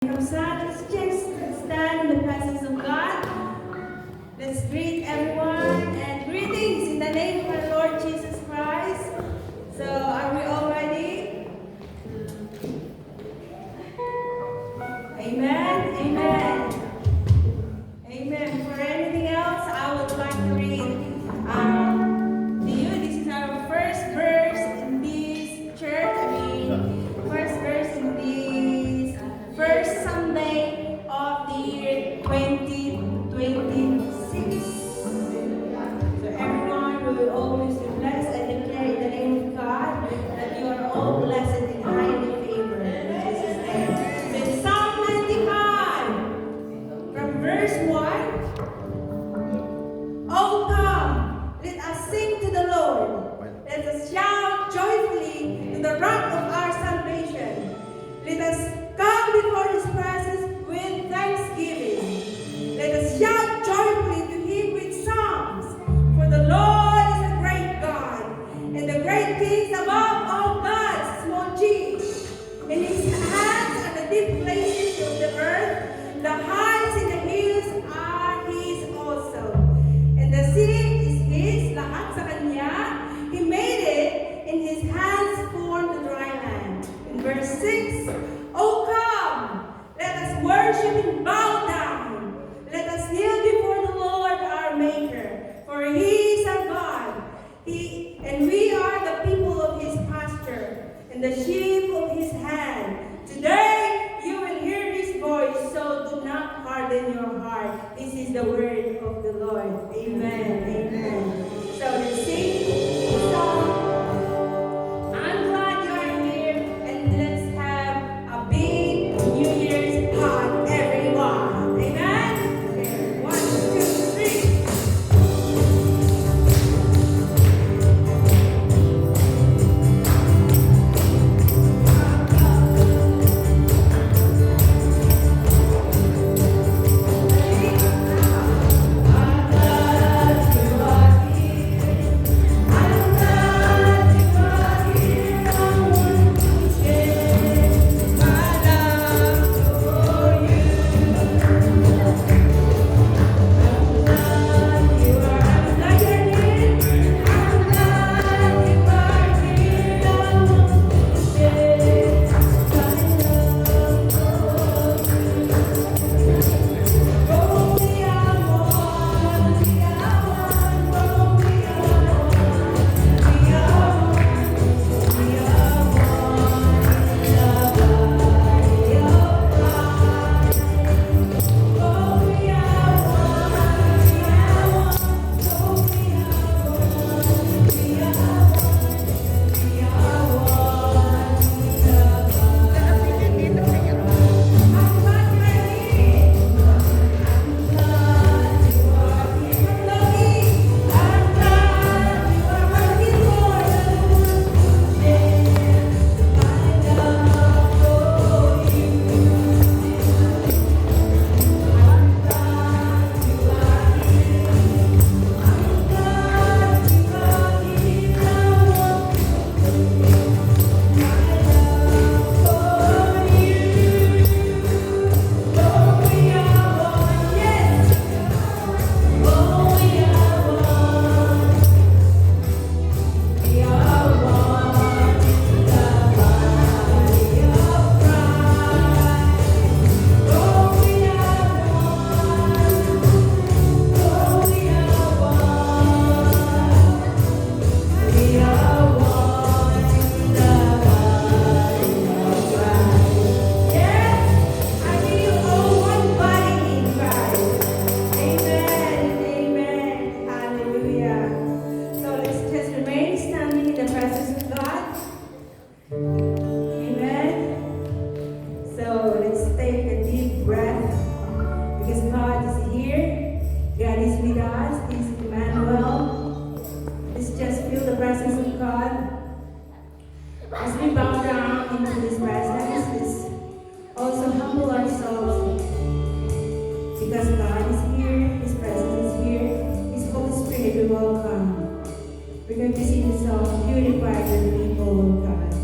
Let's just stand in the presence of God. Let's greet everyone and greetings in the name of our Lord Jesus Christ. So, are we all ready? Amen. Amen. Amen. For anything else, I would like to read to you. This is our first verse in this church. First verse in this first Sunday of the year 2026. So everyone will always be blessed. I declare in the name of God that you are all blessed and highly favored in Jesus' name. So in Psalm 95, from verse 1, Oh come, let us sing to the Lord. Let us shout joyfully to the rock of our salvation. Let us come before His presence with thanksgiving. Let us shout joyfully to Him with psalms. For the Lord is a great God, and the great things above all gods, small g. In His hands are the deep places of the earth, the heights and the hills are His also. And the sea is His, lahat sa Kanya. He made it, in His hands formed the dry land. In verse 6, Oh come, let us worship and bow down. Let us kneel before the Lord our Maker. For He is our God, and we are the people of His pasture, and the sheep of His hand. Today you will hear His voice, so do not harden your heart. This is the word of the Lord. Amen. Amen. So let's sing the song. I'm glad you are here, and let's have a big New Year's hug, everyone. Amen? Okay. 1, 2, 3. We're going to sing the song, Purify the People of God.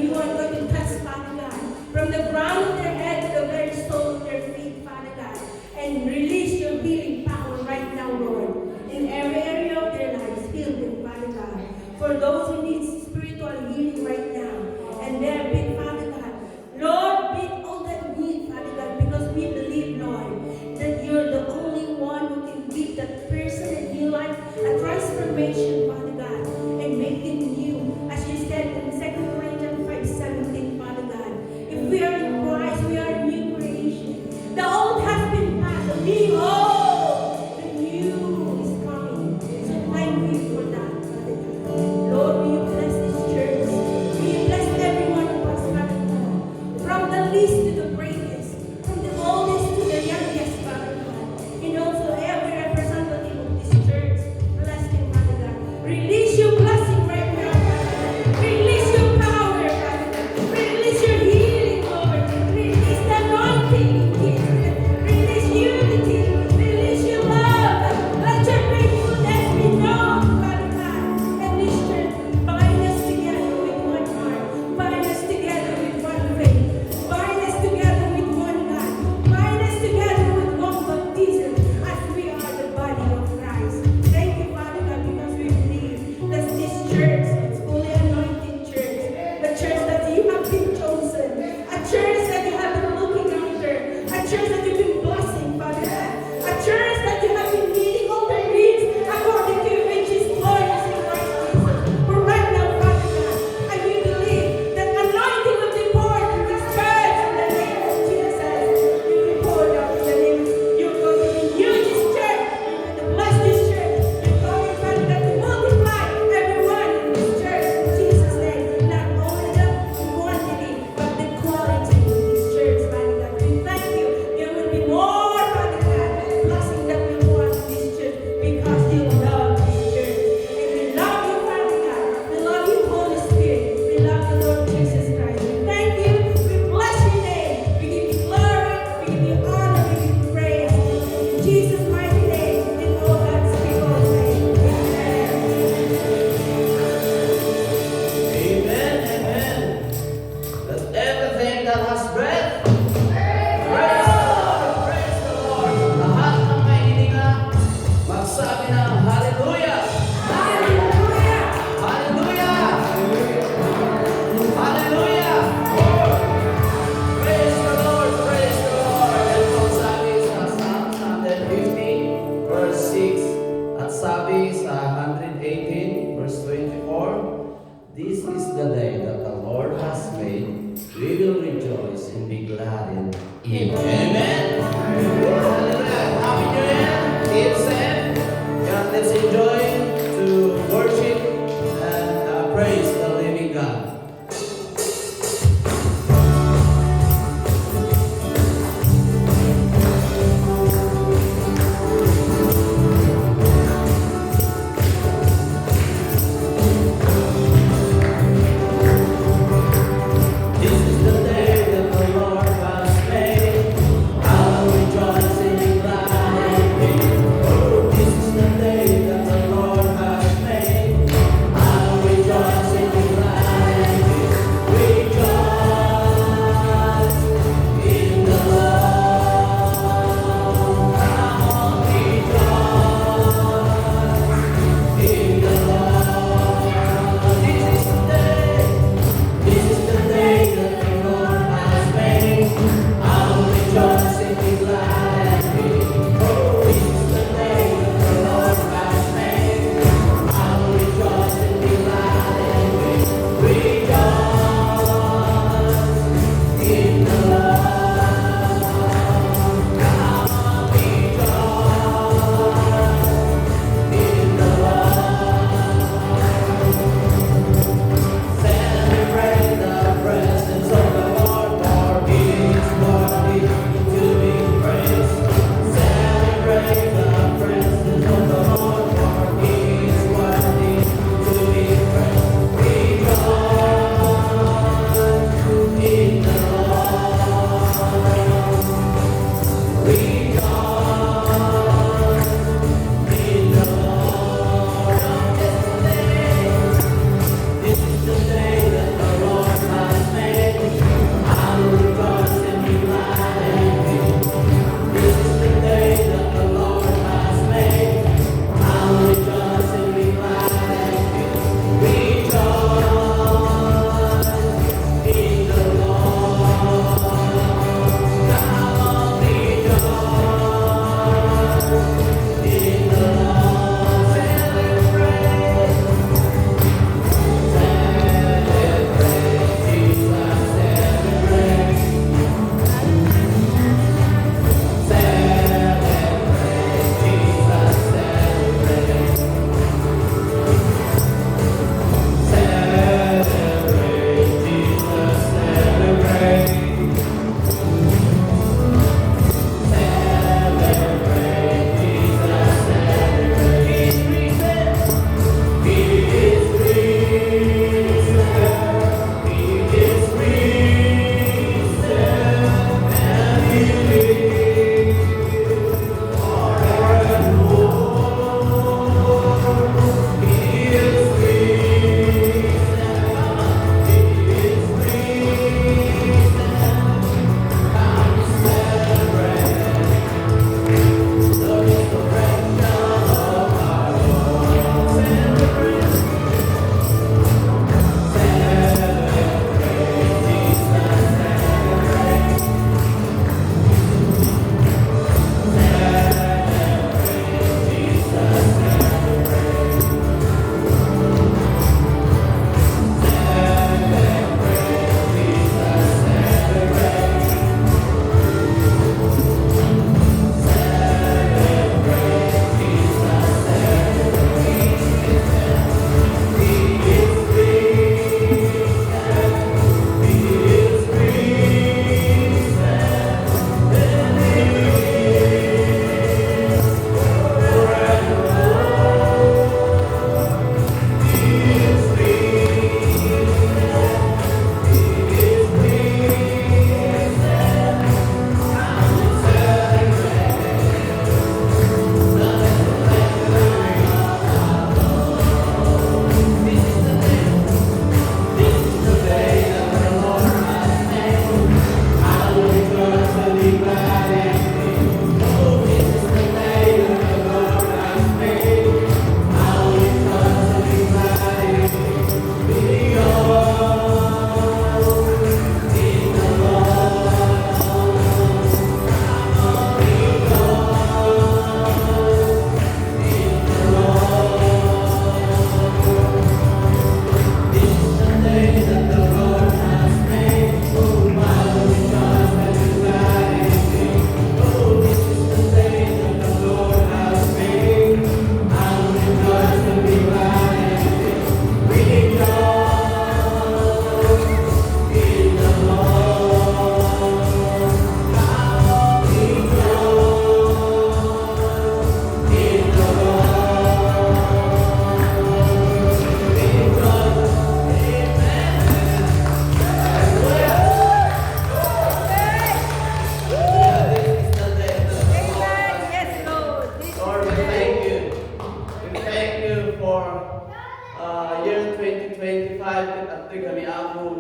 you are going to touch, Father God, from the crown of their head to the very sole of their feet, Father God, and release your healing power right now, Lord. In every area of their lives, heal them, Father God. For those who need spiritual healing right now, and they're big, Father God, Lord, meet all that need, Father God, because we believe, Lord, that you're the only one who can give that person a new life, a transformation, Father God, and make it new. As you said in 2 Corinthians 5:17, Father God, if we are in Christ, we are a new creation. The old has been passed, the new, the new is coming. So thank you for that, Father God. Lord,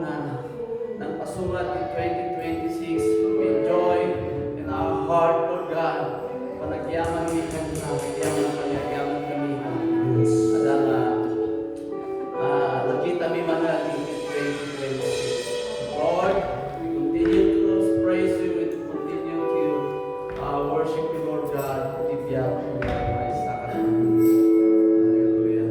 na ng pasulat in 2026. We enjoy in our heart, Lord God. Panagyaman kami kanta, panagyaman kami. Adala, nakita mi man natin in 2026. Lord, we continue to praise you, we continue to worship you, Lord God. Tibiyak, may sakaran. Hallelujah.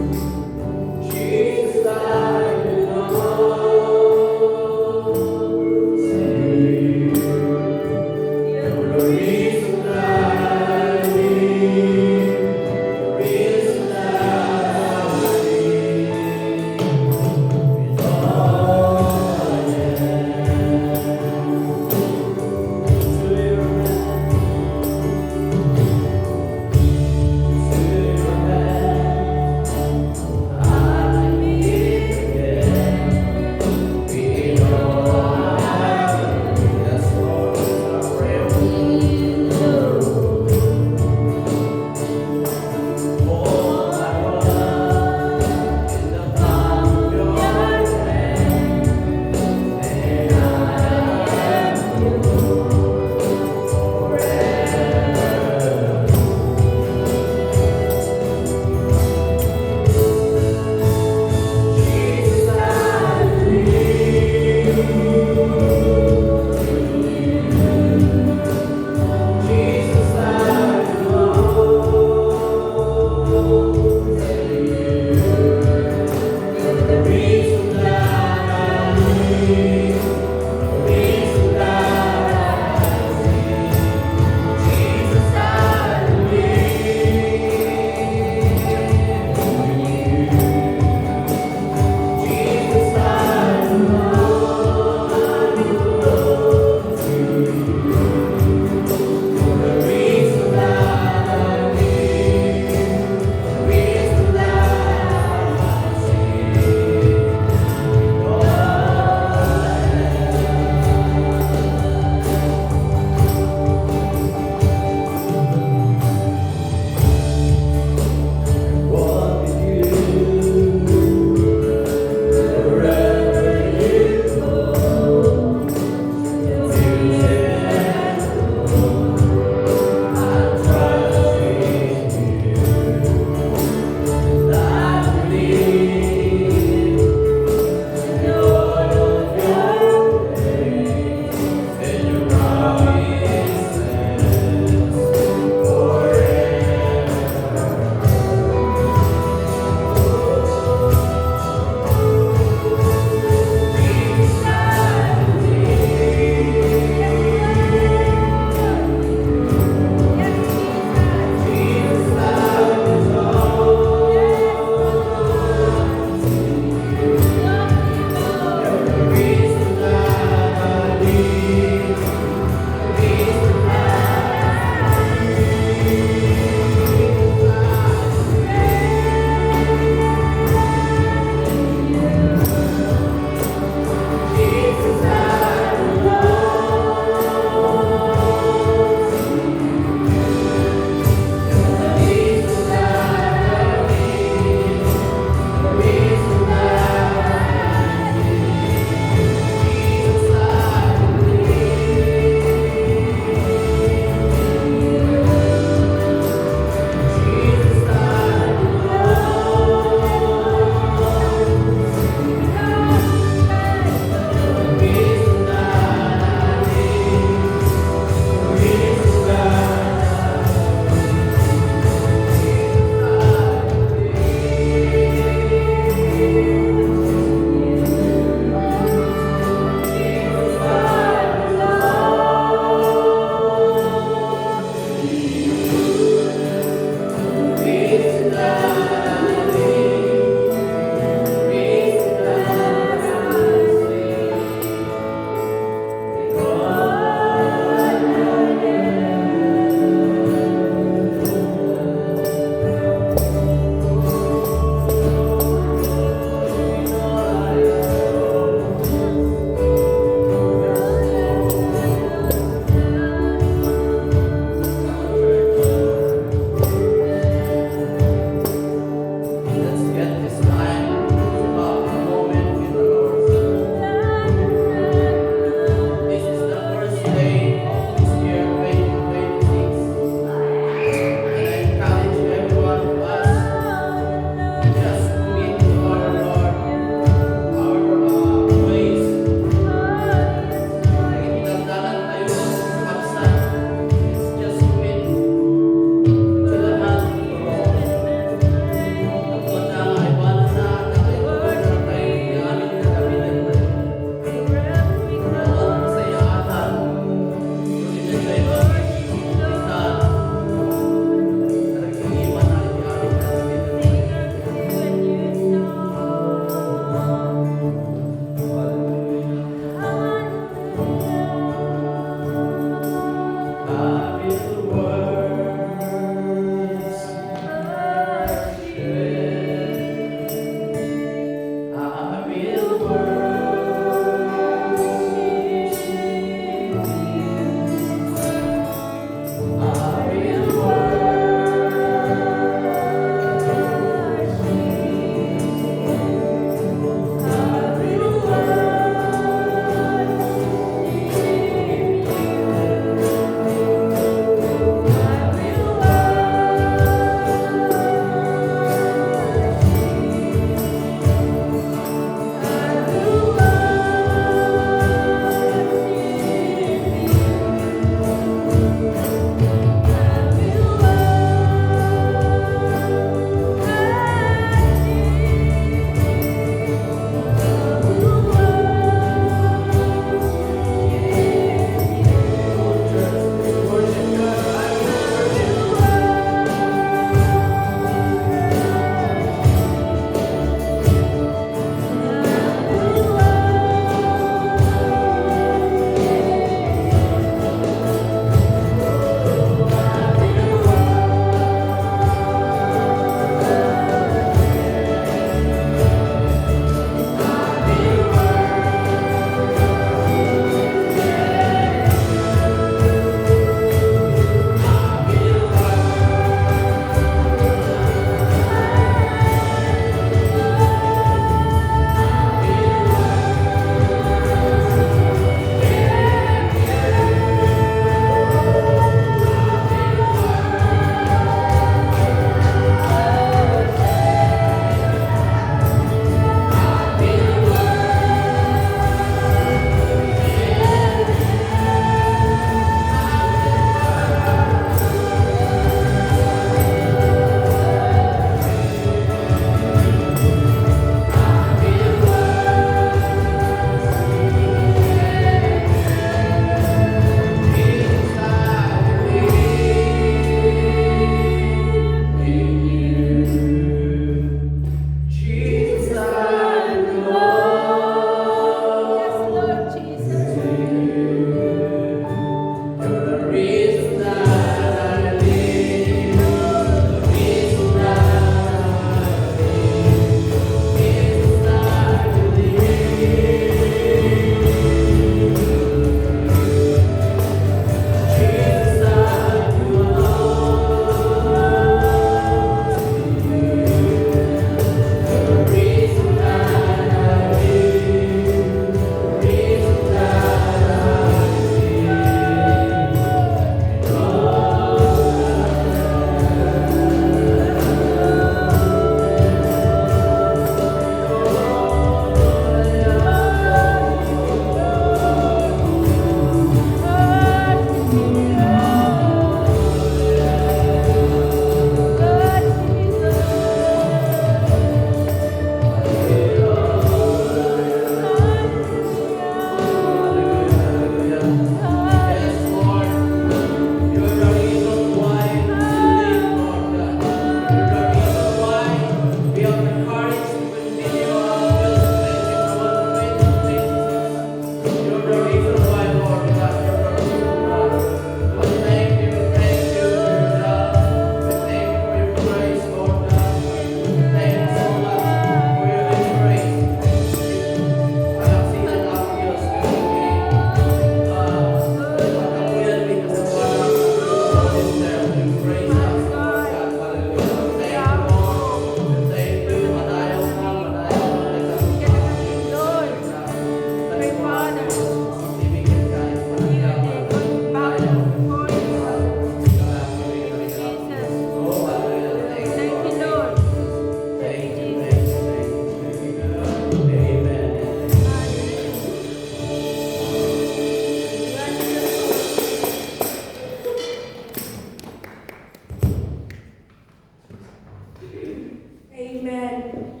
Amen.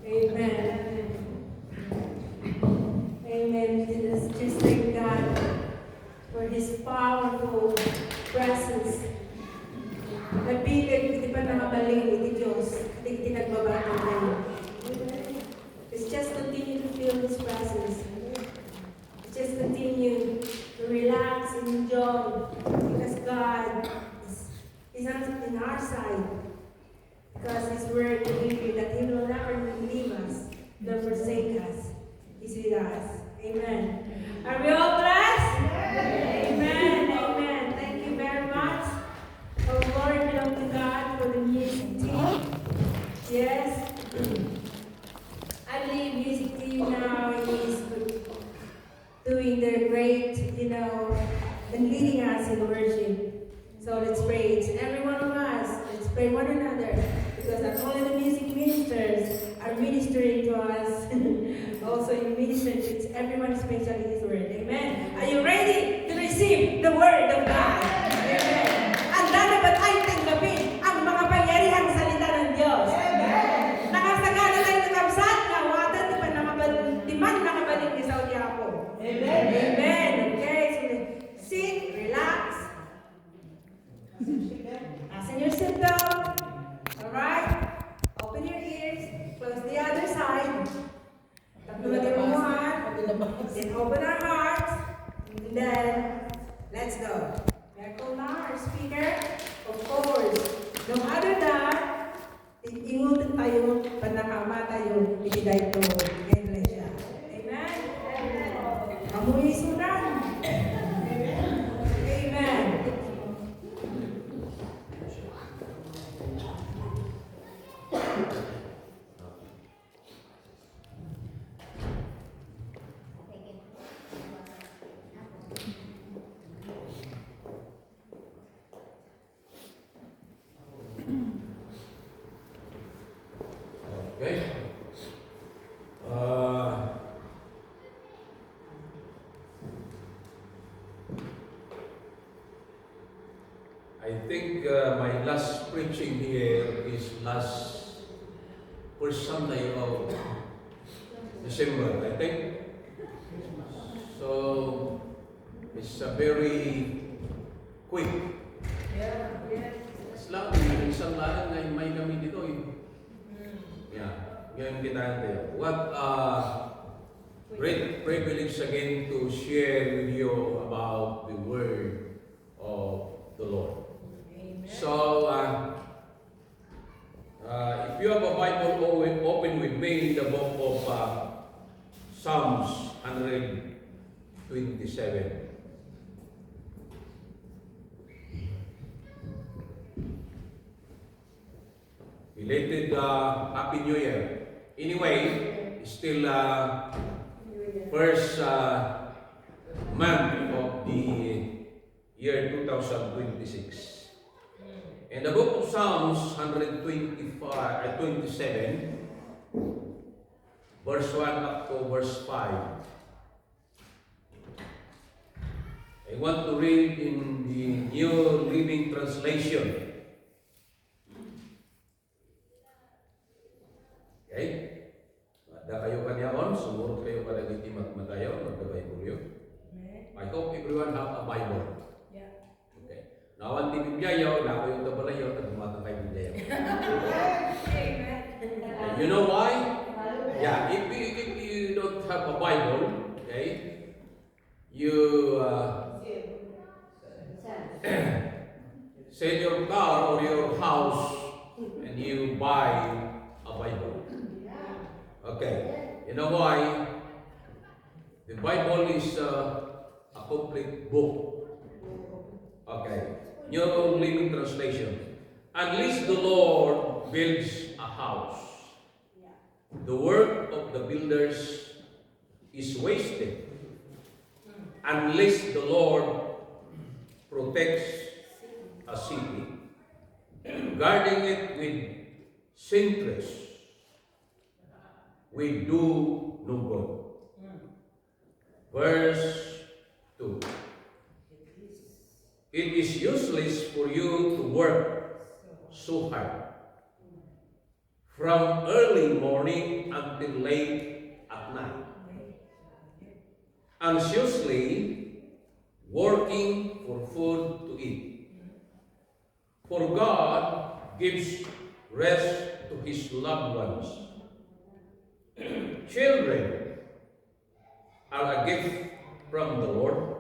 Amen. Amen. Let's just thank God for His powerful presence. Nagbilag, hindi pa nakabaling, iti Diyos. Hindi nagbabago tayo. Let's just continue to feel His presence. Let's just continue to relax and enjoy because God is on our side. Because His word will be that He will never leave us, nor forsake us. He's with us. Amen. Are we all blessed? Amen. Amen. Thank you very much. Our glory belongs to God for the music team. Yes. I believe music team now is doing their great, and leading us in worship. So let's pray. It's every one of us. Let's pray one another. Because not only the music ministers are ministering to us, also you minister to everyone, especially His word. Amen. Are you ready to receive the word of God? Amen. Handa na ba't ay tanggapin ang makapangyarihang salita ng Diyos? Amen. Nakasagana tayo ng kamsat na wata di man nakabalik ni Saudi ako. Amen. Amen. Okay, so sit, relax. Fasten your seatbelt. Alright? Open your ears. Close the other side. Then open our hearts. And then, let's go. Miracle na our speaker. Of course, no other than, ingutin tayo, panakama tayo, ibiday to, iglesia. Amen? Amoy sudan. Amen. Okay. I think my last preaching here is first Sunday of December, I think. So it's a very quick. As long as you can isang lahat na may kami dito. Yeah. Ngayon kita tayo. What great privilege again to share with you about the word of the Lord. Amen. So, if you have a Bible, open with me in the book of Psalms 127. Related Happy New Year. Anyway, still first month of the year 2026. In the book of Psalms 127, verse 1 up to verse 5. I want to read in the New Living Translation. Okay? Ada kayo kanyaon, sumurot kayo palagi matayo, magka-Bible. I hope everyone have a Bible. Yeah. Okay. Nawan ti Biblia na ko yung tabalayo, at tumatang kay Biblia. Amen. You know why? Yeah, if you don't have a Bible, okay, you sell your car or your house and you buy a Bible. Okay, you know why? The Bible is a complete book. Okay, New Living Translation. Unless the Lord builds a house, the work of the builders is wasted. Unless the Lord protects a city, guarding it with sentries, we do no good. Verse 2. It is useless for you to work so hard, from early morning until late at night, anxiously working for food to eat. For God gives rest to His loved ones. Children are a gift from the Lord.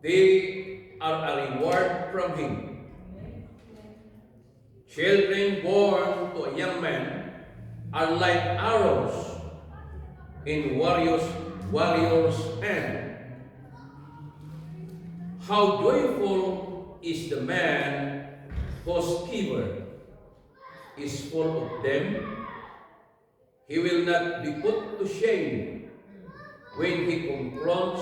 They are a reward from Him. Children born to a young man are like arrows in warrior's hand. How joyful is the man whose quiver is full of them. He will not be put to shame when he confronts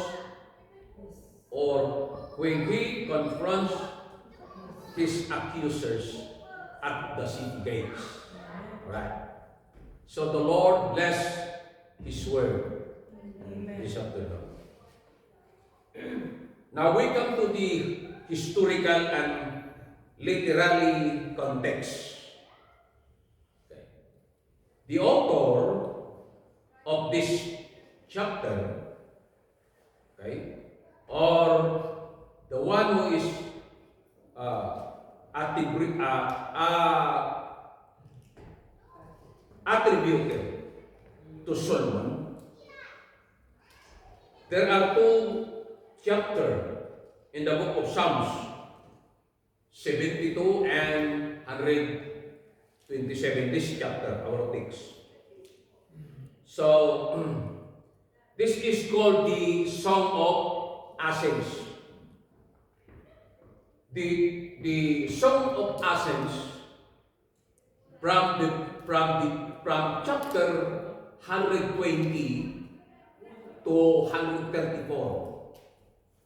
his accusers at the city gates. Right. So the Lord bless His word this afternoon. Now we come to the historical and literary context. The author of this chapter, okay, or the one who is attributed to Solomon, there are two chapters in the book of Psalms, 72 and 127, this chapter, our text. So, this is called the Song of Ascents. The Song of Ascents from chapter 120 to 134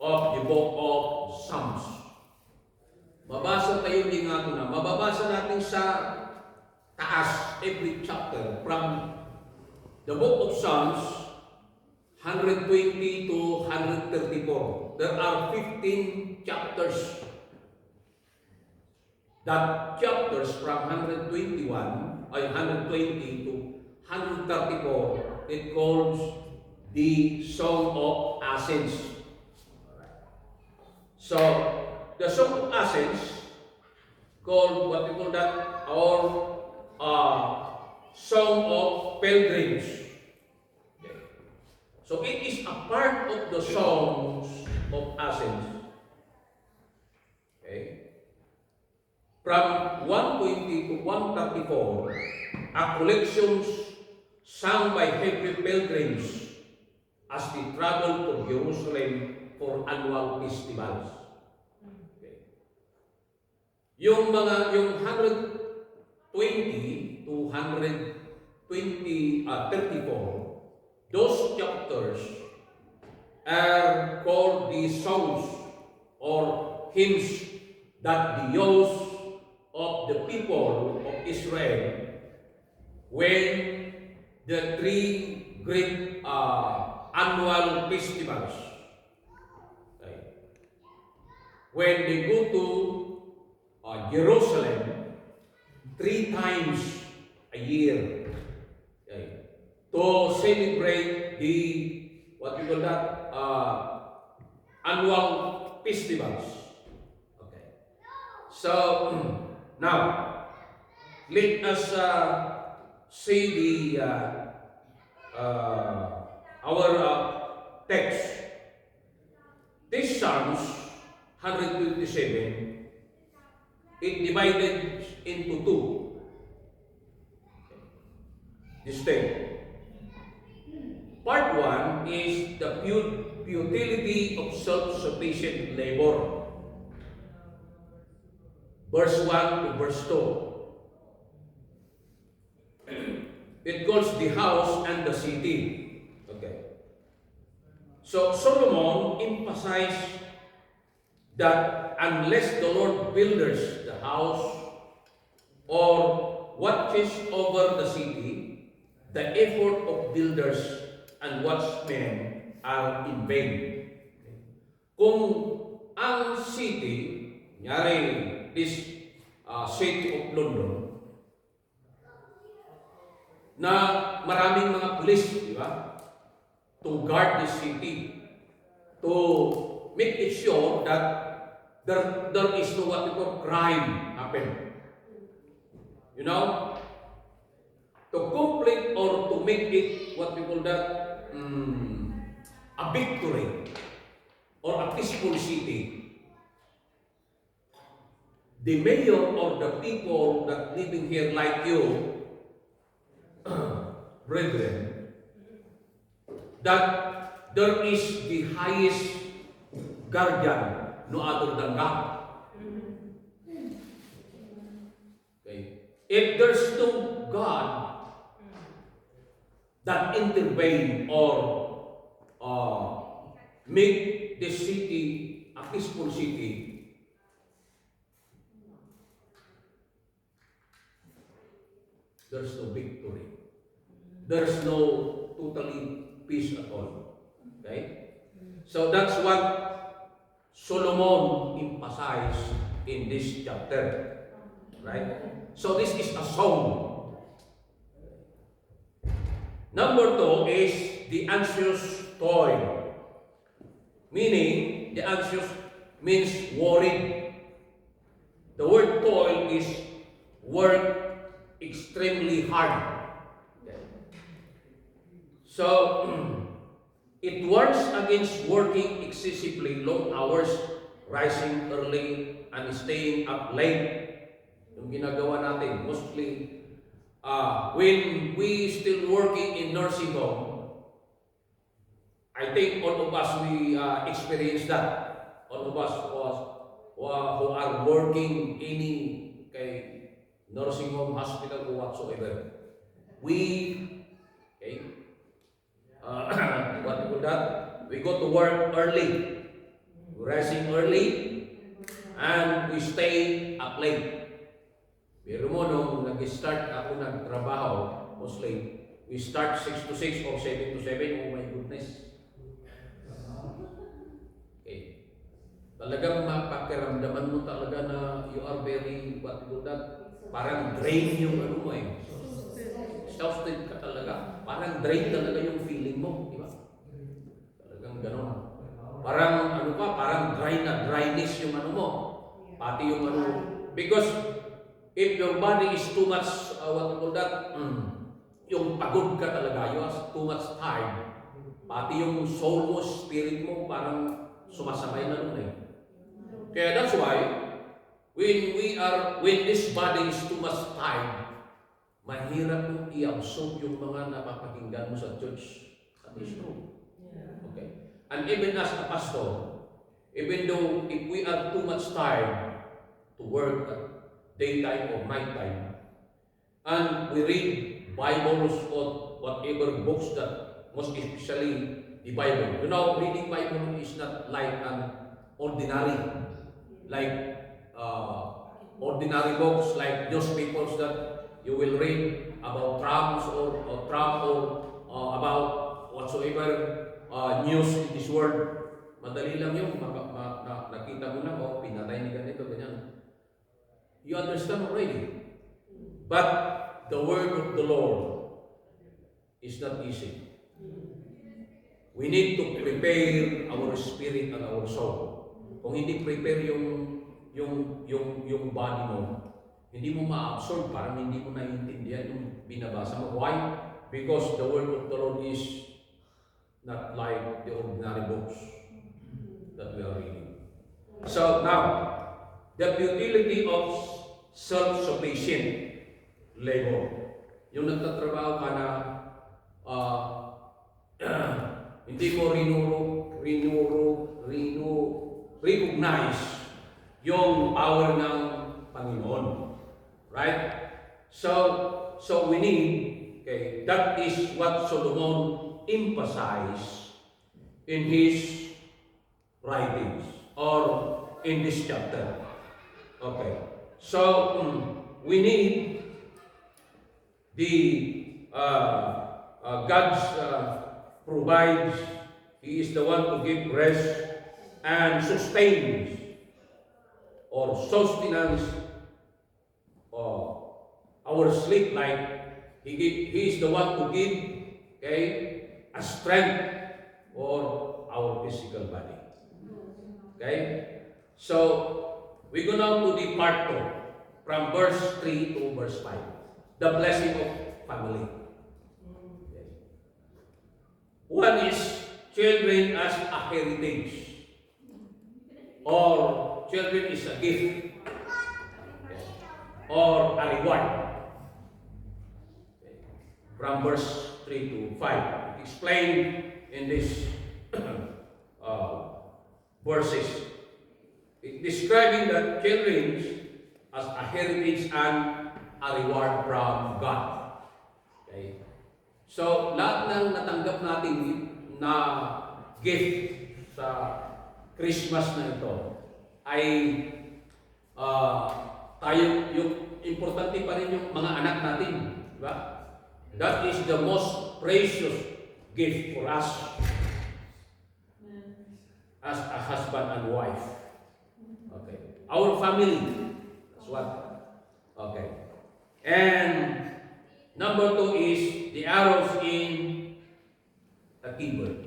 of the book of Psalms. Mabasa tayo din nga ito na. Mababasa natin sa taas every chapter from the book of Psalms 120 to 134. There are 15 chapters. That chapters from 120 to 134, it calls the Song of Ascents. So, the Song of Ascents called what we call that our Song of Pilgrims. Okay. So it is a part of the songs of Athens. Okay. From 120 to 134, a collections sung by Hebrew pilgrims as they travel to Jerusalem for annual festivals. Okay. Yung 120 to 34, those chapters are called the songs or hymns that the use of the people of Israel when the three great annual festivals. Okay. When they go to Jerusalem 3 times a year, okay, to celebrate the what we call that annual festivals. Okay. So now let us see the our text. This Psalms 127, it divided into 2. This thing. Part 1 is the futility of self-sufficient labor. Verse 1 to verse 2. It calls the house and the city. Okay. So Solomon emphasized that unless the Lord builders the house or watches over the city, the effort of builders and watchmen are in vain. Kung ang city, nyari this city of London, na maraming mga pulis, di ba? To guard the city, to make it sure that there is no what we call crime happen. You know? To complete or to make it what we call that a victory or a peaceful city. The mayor or the people that living here like you, brethren, that there is the highest guardian, no other than God. Okay. If there's no God that intervene or make the city a peaceful city, there's no victory. There's no totally peace at all. Okay? So that's what Solomon emphasized in this chapter. Right? So this is a song. Number 2 is the anxious toil. Meaning, the anxious means worried. The word toil is work extremely hard. So, it works against working excessively long hours, rising early, and staying up late. Yung ginagawa natin, mostly, when we still working in nursing home, I think all of us, we experience that. All of us who are working any nursing home, hospital, or whatsoever. We, what do you call that? We go to work early, rising early, and we stay up late. Pero mo, nung nag-start ako nagtrabaho, mostly, we start 6 to 6 or 7 to 7, oh my goodness. Okay. Talagang mapakiramdaman mo talaga na you are very, what do you call that? Parang drain yung ano mo eh. Exhausted ka talaga. Parang drain talaga yung feeling mo, di ba? Talagang gano'n. Parang ano pa, parang dry na dryness yung ano mo. Pati yung ano, because If your body is too much, what you call that, yung pagod ka talaga, you are too much tired, pati yung soul mo, spirit mo, parang sumasabay na nun eh. Kaya that's why, when this body is too much tired, mahirap mong i-absorb yung mga napapakinggan mo sa church. That is true. Okay. And even as a pastor, even though if we are too much tired to work at daytime or nighttime, and we read Bibles or whatever books that, most especially the Bible. You know, reading Bible is not like an ordinary, like ordinary books, like newspapers that you will read about Trump or about whatsoever news in this world. Madali lang yung nakita mo na, pinatay ni ganito, ganyan. You understand already. But the word of the Lord is not easy. We need to prepare our spirit and our soul. Kung hindi prepare yung body mo, hindi mo ma-absorb, parang hindi mo naiintindihan yung binabasa mo. Why? Because the word of the Lord is not like the ordinary books that we are reading. So now, the futility of self-sufficient labor. Yung nagtatrabaho ka na hindi mo recognize yung power ng Panginoon. Right? So we need, okay, that is what Solomon emphasized in his writings or in this chapter. Okay. So we need the God's provides. He is the one to give rest and sustains or sustenance our sleep. Like he is the one to give, okay, a strength for our physical body. Okay, so we go now to the part 2 from verse 3 to verse 5. The blessing of family. One is children as a heritage, or children is a gift, or a reward. From verse 3 to 5, explained in this verses, describing the children as a heritage and a reward from God. Okay. So, lahat ng natanggap natin na gift sa Christmas na ito ay tayo, yung importante pa rin yung mga anak natin, di ba? That is the most precious gift for us as a husband and wife. Okay. Our family, that's what. Okay. And number 2 is the arrows in a keyboard.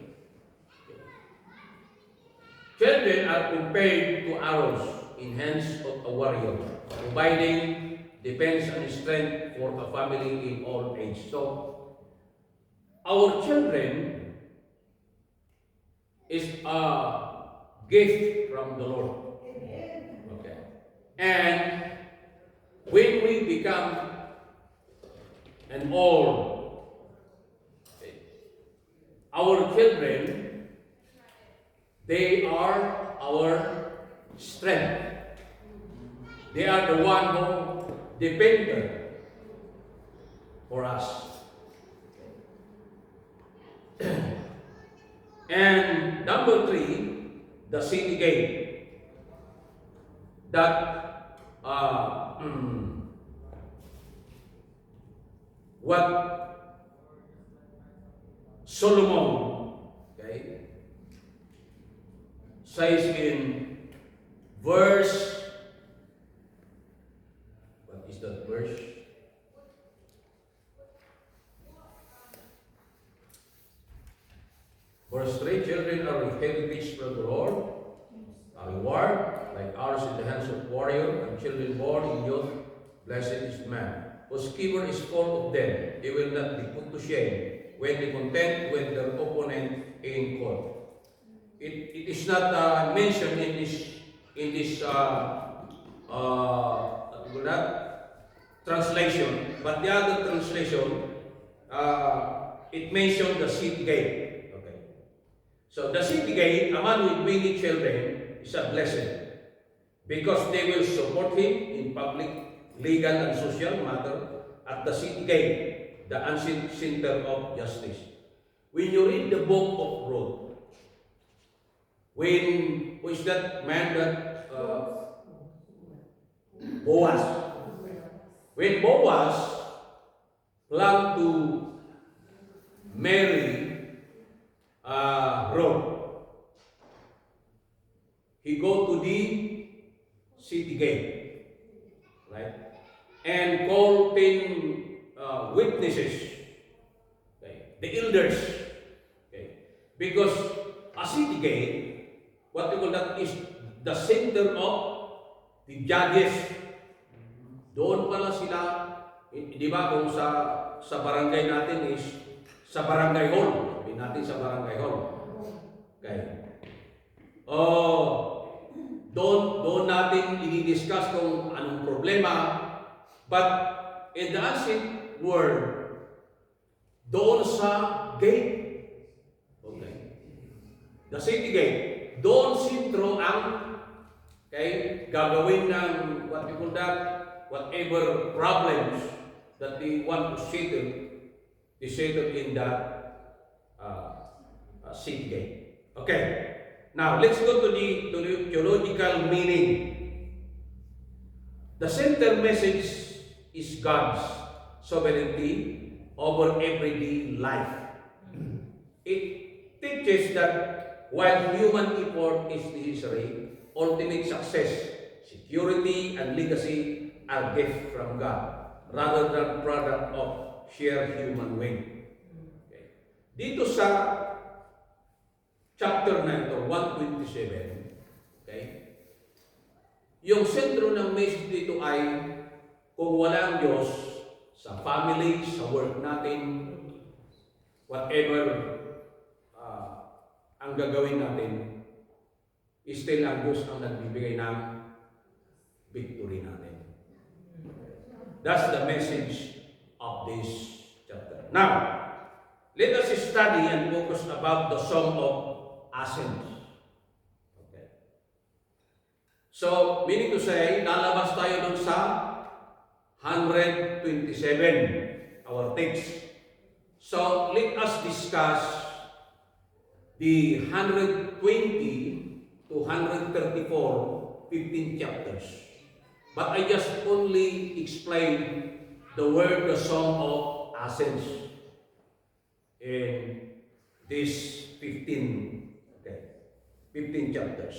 Children are compared to arrows in hands of a warrior, providing defense and strength for a family in old age. So, our children is a gift from the Lord. Okay. And when we become an old, our children, they are our strength. They are the one who depended for us. And number 3, the city gate. That what Solomon, okay, says in verse, what is that verse? Verse 3, children are a heritage from the Lord, a reward like ours in the hands of warrior, and children born in youth Blessed is the man whose keeper is full of them. They will not be put to shame when they contend with their opponent in court. It is not mentioned in this translation, but the other translation it mentioned the city gate. Okay, so the city gate, a man with many children, is a blessing because they will support him in public, legal, and social matter at the city gate, the ancient center of justice. When you read the book of Ruth, who is that man that Boaz? When Boaz planned to marry Ruth, he go to the city gate, right, and call 10 witnesses, okay, the elders, okay, because a city gate, what we call that, is the center of the judges. Doon pala sila, di ba, kung sa barangay natin is sa barangay hall. Sabihin natin sa barangay hall. Okay. Doon natin i-discuss kung anong problema. But in the ancient world, doon sa gate, okay, the city gate, doon sentro ang, okay, gagawin ng what we call that, whatever problems that they want to settle, they settle in the city gate. Okay. Now, let's go to the theological meaning. The center message is God's sovereignty over everyday life. It teaches that while human effort is necessary, ultimate success, security, and legacy are gifts from God, rather than product of sheer human will. Okay. Dito sa chapter na ito, 127, okay, yung sentro ng message dito ay kung wala ang Diyos sa family, sa work natin, whatever ang gagawin natin, still ang Diyos ang nagbibigay ng victory natin. That's the message of this chapter. Now, let us study and focus about the Song of Ascents. Okay. So, meaning to say, lalabas tayo dun sa 127, our text. So, let us discuss the 120 to 134, 15 chapters. But I just only explain the word, the Song of Ascents in these 15 chapters.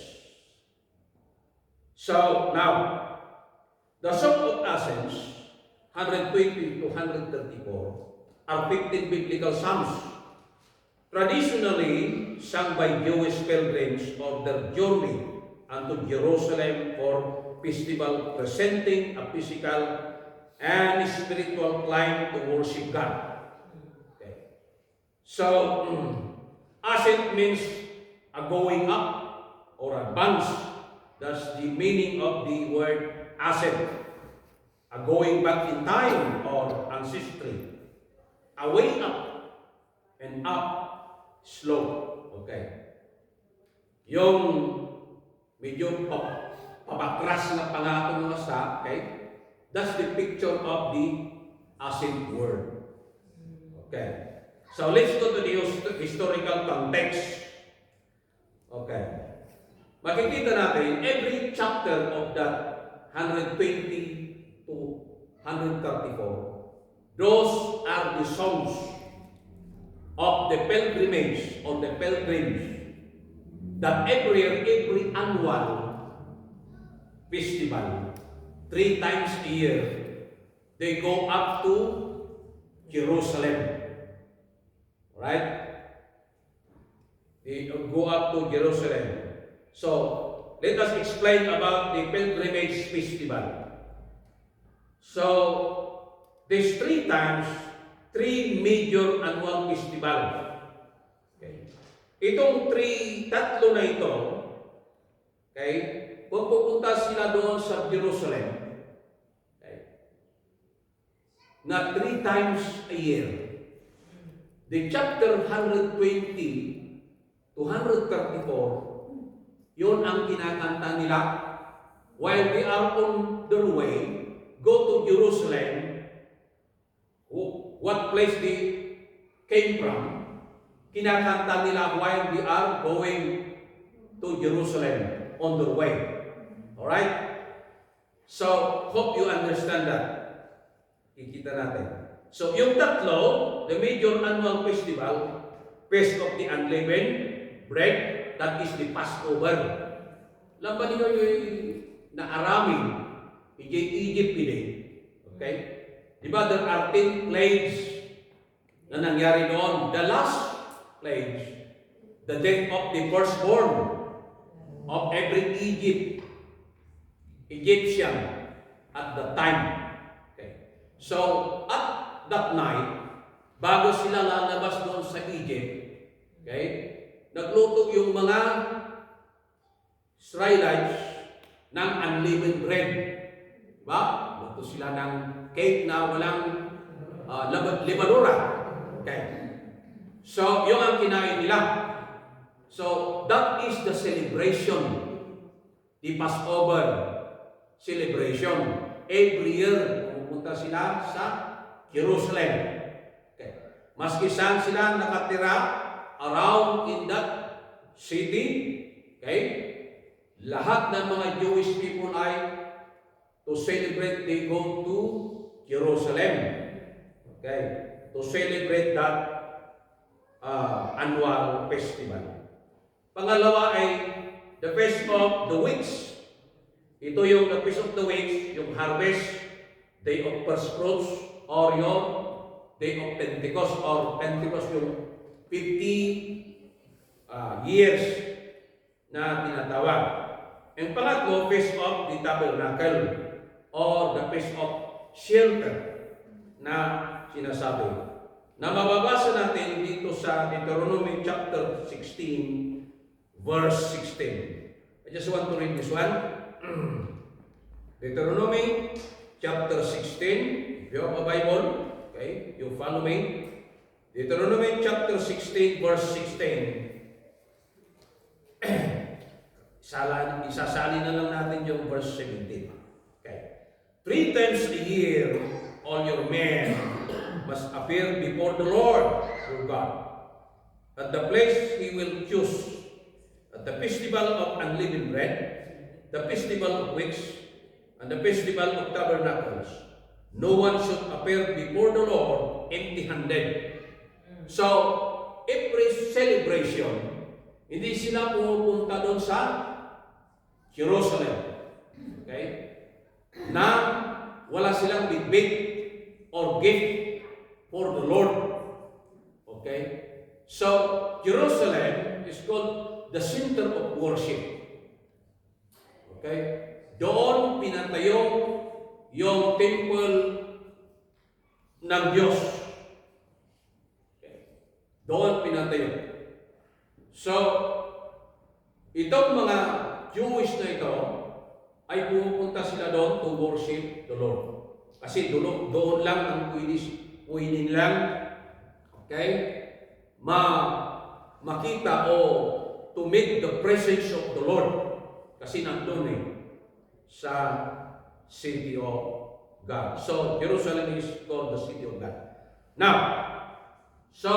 So now, the Song of Ascents, 120 to 134, are 15 biblical psalms, traditionally sung by Jewish pilgrims on their journey unto Jerusalem for festival, presenting a physical and spiritual climb to worship God. Okay. So, ascent means a going up or advance. That's the meaning of the word ascent. A going back in time or ancestry. A way up and up slope. Okay. Yung medyo papakras na pangatong mga sa, okay? That's the picture of the ascent word. Okay. So let's go to the historical context. Okay. Makikita natin, every chapter of that 120 to 134, those are the songs of the pilgrimage or the pilgrims that every year, every annual festival, 3 times a year, they go up to Jerusalem. Right? They go up to Jerusalem. So, let us explain about the pilgrimage festival. So, there's three major annual festivals. Okay. Itong tatlo na ito, okay, pupunta sila doon sa Jerusalem, okay, na 3 times a year. The chapter 120 to 134, yun ang kinakanta nila while they are on their way, go to Jerusalem, what place they came from, kinakanta nila while they are going to Jerusalem on their way. Alright? So, hope you understand that. Kikita natin. So, yung tatlo, the major annual festival, Feast of the Unleavened Bread, that is the Passover. Laban ninyo yung naaraming, Egypt din. Okay? Diba, there are 10 plagues na nangyari noon. The last plague, the death of the firstborn of every Egyptian at the time. Okay. So, at that night, bago sila lalabas doon sa Egypt, okay, nagluto yung mga Israelites ng unleavened bread. Diba? Luto sila ng cake na walang limadura. Okay. So, yung ang kinain nila. So, that is the celebration. The Passover celebration. Every year, pupunta sila sa Jerusalem. Okay. Maski saan sila nakatira around in that city, okay, lahat ng mga Jewish people ay to celebrate, they go to Jerusalem. Okay. To celebrate that annual festival. Pangalawa ay the Feast of the Weeks. Ito yung the Feast of the Weeks, yung harvest, Day of First Fruits, or yung Day of Pentecost, or Pentecost yung 50 years na tinatawag. Ang pangatlo, Feast of the Tabernacle, or the Feast of Shelter na sinasabi, na mababasa natin dito sa Deuteronomy chapter 16, verse 16. I just want to read this one. Deuteronomy chapter 16, if you have a Bible, okay, you follow me. Deuteronomy chapter 16, verse 16. Isasali na lang natin yung verse 17. Okay. 3 times a year, all your men must appear before the Lord your God at the place He will choose, at the festival of unleavened bread, the festival of weeks, and the festival of tabernacles. No one should appear before the Lord empty-handed. So, every celebration, hindi sila pumupunta doon sa Jerusalem. Okay? Na wala silang bitbit or gift for the Lord. Okay? So, Jerusalem is called the center of worship. Okay? Doon pinatayo yung temple ng Diyos. Okay? Doon pinatayo. So, itong mga Jewish na ito, ay pumupunta sila doon to worship the Lord. Kasi doon lang ang pwede lang, okay, makita o to meet the presence of the Lord. Kasi nandun sa city of God. So, Jerusalem is called the city of God. Now, so,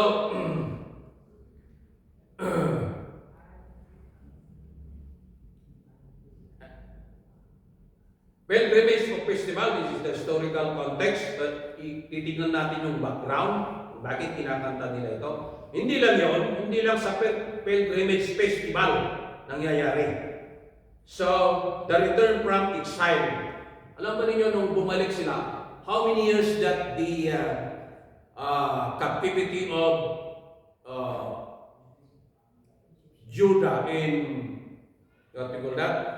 Pilgrimage of Festival, this is the historical context, but titignan natin yung background, bakit kinakanta nila ito. Hindi lang yun, hindi lang sa Pilgrimage Festival nangyayari. So, the return from exile. Alam ba ninyo nung bumalik sila, how many years that the captivity of Judah in, what we call that?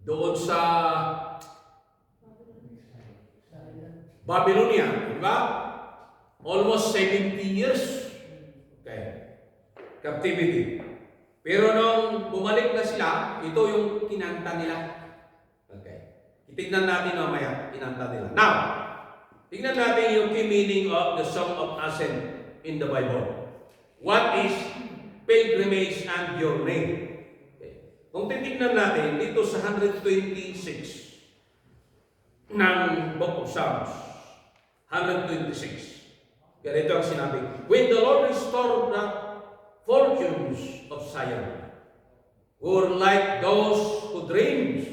doon sa Babylonia, di ba? Almost 70 years. Okay. Captivity. Pero nung bumalik na sila, ito yung kinanta nila. Okay. Tingnan natin mamaya, kinanta nila. Now, tingnan natin yung key meaning of the Song of Ascent in the Bible. What is pilgrimage and journey? Okay. Kung titignan natin dito sa 126 ng Book of Psalms, 126. Ganito ang sinabi. When the Lord restored the fortunes of Zion, we were like those who dreams.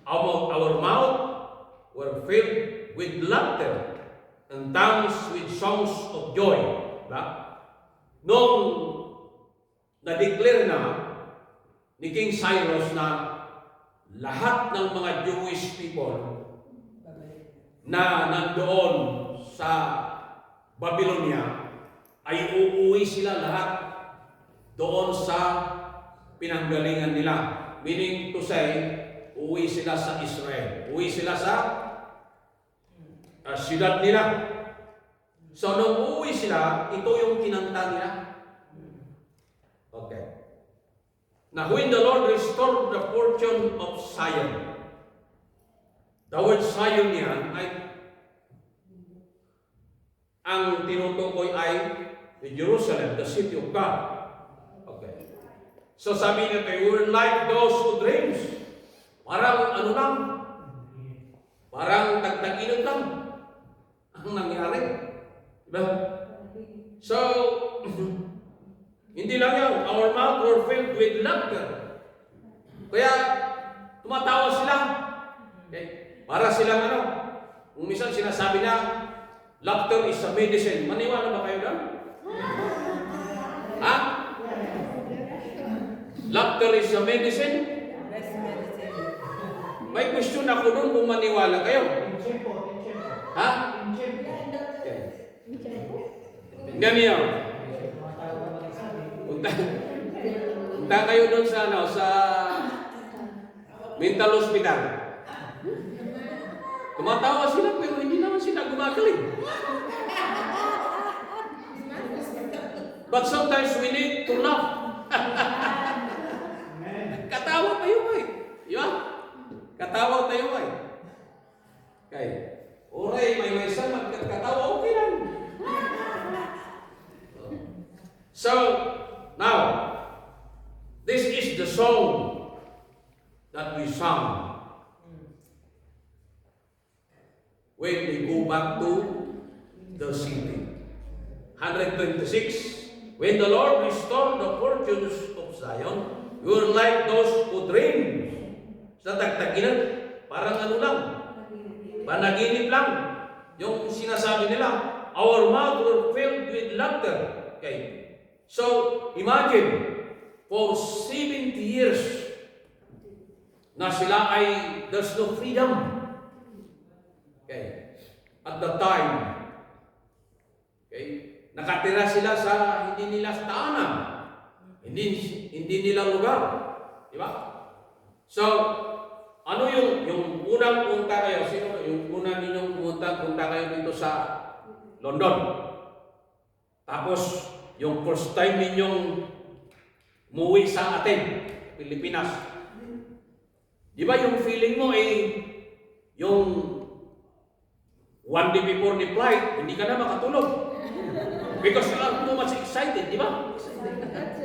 Our mouth were filled with laughter and tongues with songs of joy. Diba? Nung na-declare na ni King Cyrus na lahat ng mga Jewish people na nandoon sa Babylonia ay uuwi sila lahat doon sa pinanggalingan nila. Meaning to say, uuwi sila sa Israel. Uuwi sila sa siyudad nila. So, nung uuwi sila, ito yung kinanta nila. Okay. Now, when the Lord restored the fortune of Zion, the word Zion yan ay ang tinutukoy ay the Jerusalem, the city of God. Okay. So sabi nito, we were like those who dreams. Parang ano lang, parang tagtag-inod lang ang nangyari. Diba? So, hindi lang yan, our mouth were filled with laughter. Kaya, tumatawa sila. Okay. Para silang ano, kung minsan sinasabi na, laughter is a medicine. Maniwala ba kayo doon? Ha? Laughter is a medicine? May question ako doon kung maniwala kayo. Ha? Okay. Tingnan niyo. Punta kayo doon sa ano, sa mental hospital. Tumatawa sila pero hindi naman sila gumagaling. But sometimes we need to laugh. Katawa tayo eh. Diba? Katawa tayo eh. Okay. Oray, may isa magkatawa, okay lang. So, now, this is the song that we sang when we go back to the city. 126. When the Lord restored the fortunes of Zion, we were like those who dream. Sa tagtaginan, parang ano lang, panaginip lang. Yung sinasabi nila, our mouth were filled with laughter. Okay. So, imagine, for 70 years, na sila ay, there's no freedom. Okay. At the time, okay, nakatira sila sa hindi nila tahanan, hindi nila lugar, di ba? So, ano yung unang punta kayo? Sino yung unang ninyong punta kayo dito sa London? Tapos, yung first time ninyong umuwi sa atin, Pilipinas. Di ba yung feeling mo yung one day before the flight, hindi ka na makatulog. Because you are too much excited, di ba?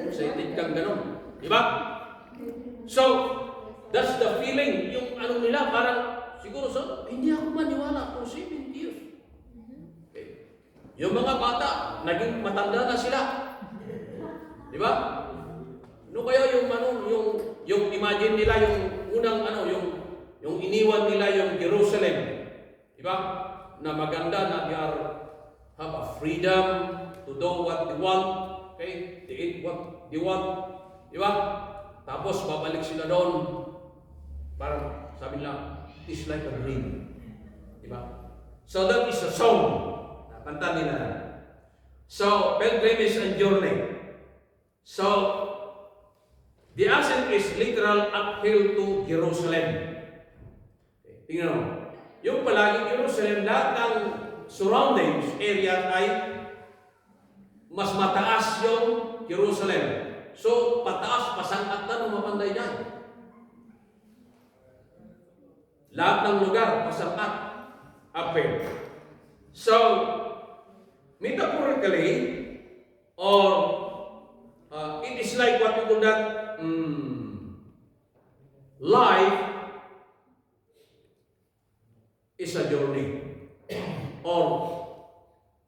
Excited kang ganun. Di ba? So, that's the feeling. Yung ano nila, parang siguro hindi ako maniwala for 70 years. Okay. Yung mga bata, naging matanda na sila. Di ba? Ano kaya yung imagine nila, yung unang yung iniwan nila yung Jerusalem. Di ba? Na maganda na they have a freedom to do what they want. Okay? They eat what they want. Di ba? Tapos babalik sila doon. Parang sabi nila, it's like a dream. Di ba? So that is a song. Kanta nila. So, pilgrimage and journey. So, The ascent is literal uphill to Jerusalem. Tingnan mo. Yung palaging Jerusalem, lahat ng surroundings area ay mas mataas yung Jerusalem. So, pataas, pasangat na mapanday dyan. Lahat ng lugar, pasangat, uphill. So, metaphorically, or it is like what we call that, life is a journey. Or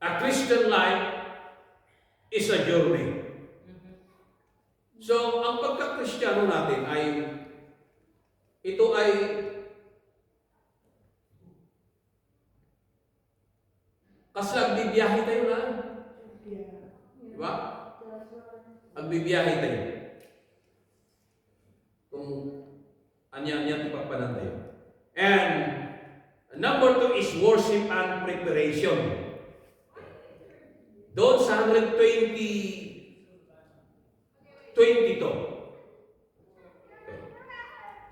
a Christian life is a journey. So, ang pagka-Kristiyano natin ay, ito ay kasi nagbibiyahe tayo na. Diba? Nagbibiyahe tayo. Kung anya-anya tipagpanan tayo. And number 2 is worship and preparation. Doon sa 22.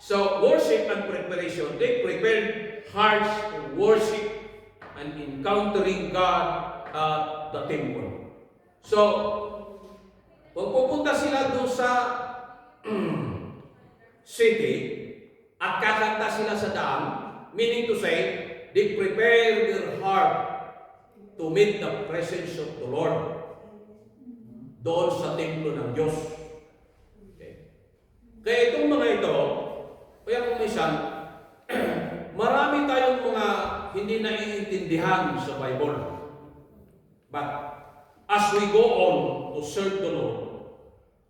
So, worship and preparation, they prepared hearts to worship and encountering God at the temple. So, kung pupunta sila doon sa city at kakanta sila sa daan, meaning to say, they prepare their heart to meet the presence of the Lord doon sa templo ng Diyos. Okay. Kaya itong mga ito, kaya kung minsan, marami tayong mga hindi naiintindihan sa Bible. But as we go on to serve the Lord,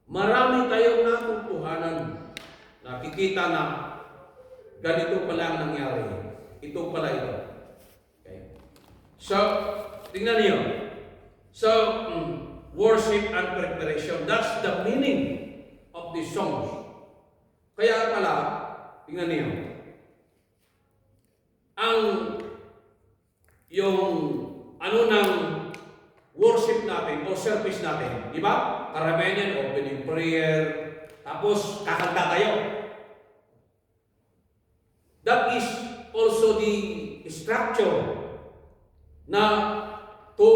marami tayong natutuhanan. Nakikita na ganito pala ang nangyari. Ito pala ito. Okay. So, tingnan niyo. So, worship and preparation. That's the meaning of these songs. Kaya pala, tingnan niyo. Ang yung ano ng worship natin o service natin, di ba? Karamihan yan, opening prayer, tapos kakanta tayo. That is also the structure na to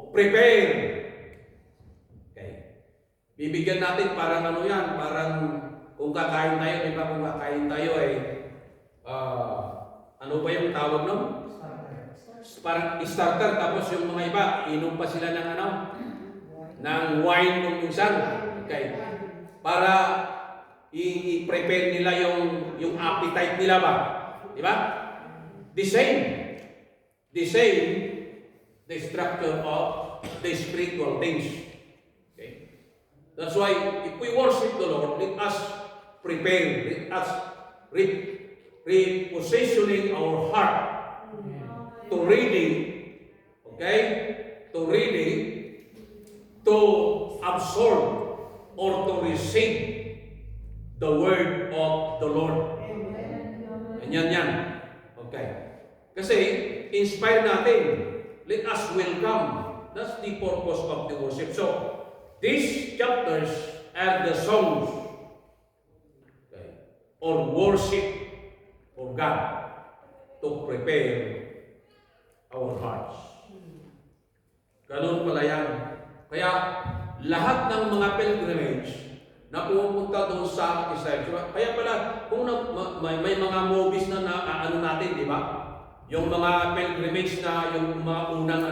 prepare. Okay. Bibigyan natin parang ano yan, parang kung kakain tayo, di ba? Kung kakain tayo ay ano ba yung tawag nun? Parang starter, tapos yung mga iba, inom pa sila ng ano? Ng wine kung minsan. Okay. Para i-prepare nila yung appetite nila ba? Di ba? The same, the structure of the spiritual things. Okay. That's why if we worship the Lord, let us prepare, let us repositioning our heart to really, okay, to absorb or to receive the word of the Lord. Yan. Okay. Kasi, inspire natin. Let us welcome. That's the purpose of the worship. So, these chapters are the songs, okay, or worship of God to prepare our hearts. Ganun pala yan. Kaya, lahat ng mga pilgrimage na pumunta doon sa Israel. Kaya pala, kung may mga movies na ano natin, di ba? Yung mga pilgrimage na, yung mga unang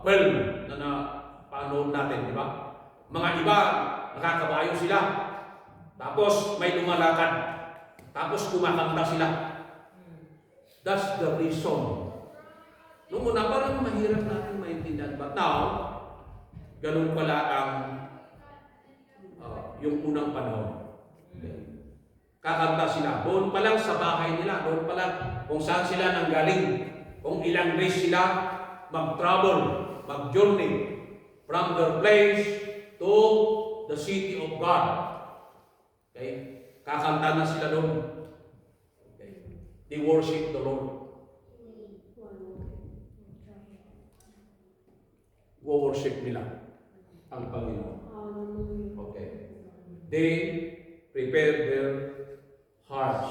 film na napanood natin, di ba? Mga iba, nakakabayo sila. Tapos may lumalakad. Tapos kumakanta sila. That's the reason. Noong una, parang mahirap natin maintindihan. But now, ganun pala ang yung unang panahon. Kakanta sila. Doon pa lang sa bahay nila. Doon pa lang kung saan sila nanggaling. Kung ilang days sila mag-travel, mag-journey from their place to the city of God. Okay? Kakanta na sila doon. Okay? They worship the Lord. Worship nila ang Panginoon. They prepared their hearts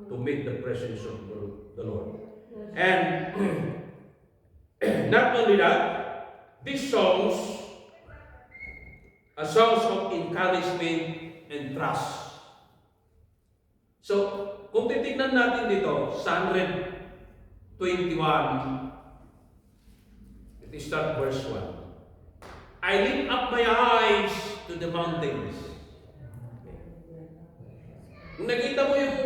to meet the presence of the Lord. And not only that, these songs are songs of encouragement and trust. So, kung titignan natin dito sa 121, it start verse 1. I lift up my eyes to the mountains. Kung nakita mo yung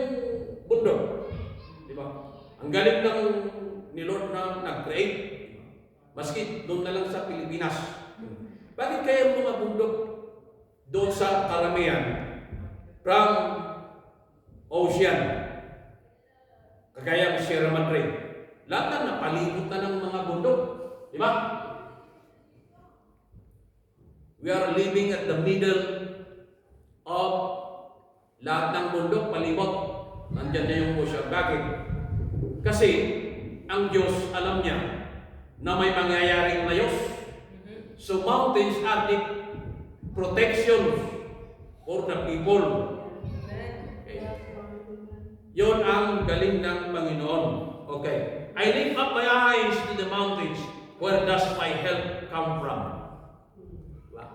bundok, di ba? Ang galing ng ni Lord na nag-create. Maski doon na lang sa Pilipinas. Bakit kaya yung mga bundok doon sa karamihan from ocean, kagaya ng Sierra Madre, lahat na napalibot na ng mga bundok. Di ba? We are living at the middle of lahat ng bundok, palibot. Nandyan na yung ocean. Bakit? Kasi ang Diyos alam niya na may mangyayaring mayos. So mountains are the protection for the people. Okay. Yun ang galing ng Panginoon. Okay. I lift up my eyes to the mountains. Where does my help come from? Diba?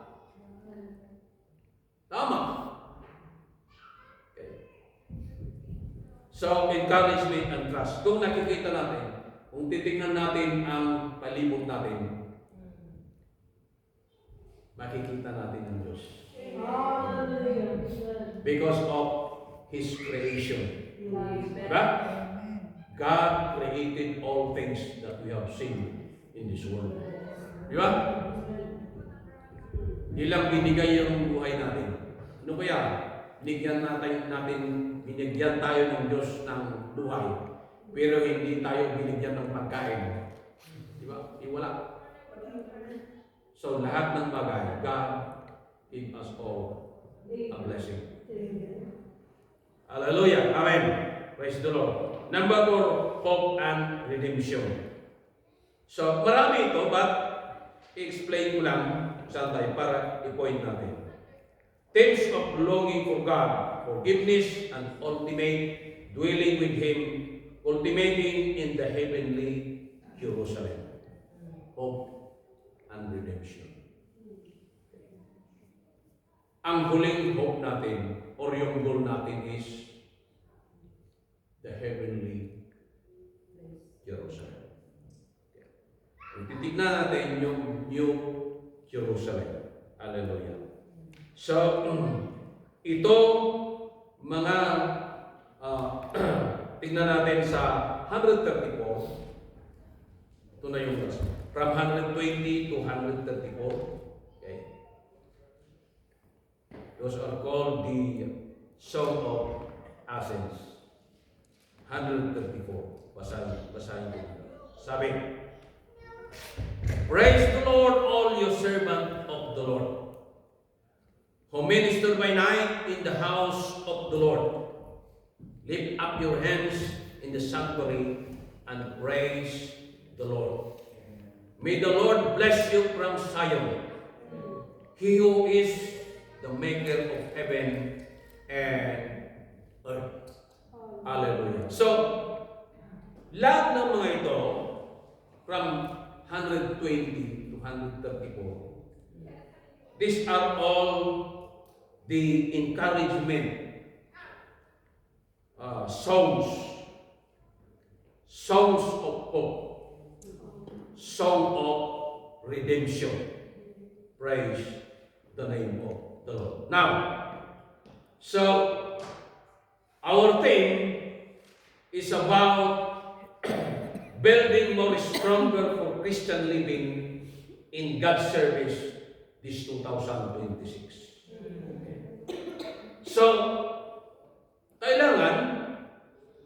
Tama. So, encouragement and trust. Kung nakikita natin, kung titingnan natin ang palibot natin, makikita natin ang Diyos. Because of His creation. Diba? God created all things that we have seen in this world. Diba? Ilang binigay yung buhay natin. Ano kaya? Binigyan tayo ng Diyos ng buhay, pero hindi tayo binigyan ng pagkain. Di ba? Wala. So, lahat ng bagay, God give us all a blessing. Hallelujah. Amen. Praise the Lord. Number 4, hope and redemption. So, marami ito, but i-explain ko lang saan tayo para i-point natin. Themes of longing for God, forgiveness, and ultimate dwelling with Him, culminating in the heavenly Jerusalem. Hope and redemption. Ang huling hope natin, or yung goal natin is the heavenly Jerusalem. Kung titignan natin yung New Jerusalem. Hallelujah. So, ito mga tingnan natin sa 134. Ito na yung verse. From 120 to 134. Okay. Those are called the Song of Ascents. 134. Basahin ko. Sabi, praise the Lord, all you servant of the Lord, who minister by night in the house of the Lord. Lift up your hands in the sanctuary and praise the Lord. May the Lord bless you from Zion, He who is the maker of heaven and earth. Hallelujah. So, lahat ng mga ito, from 120 to 134, these are all the encouragement songs of hope, song of redemption. Praise the name of the Lord. Now, so our theme is about building more stronger for Christian living in God's service this 2026. So, kailangan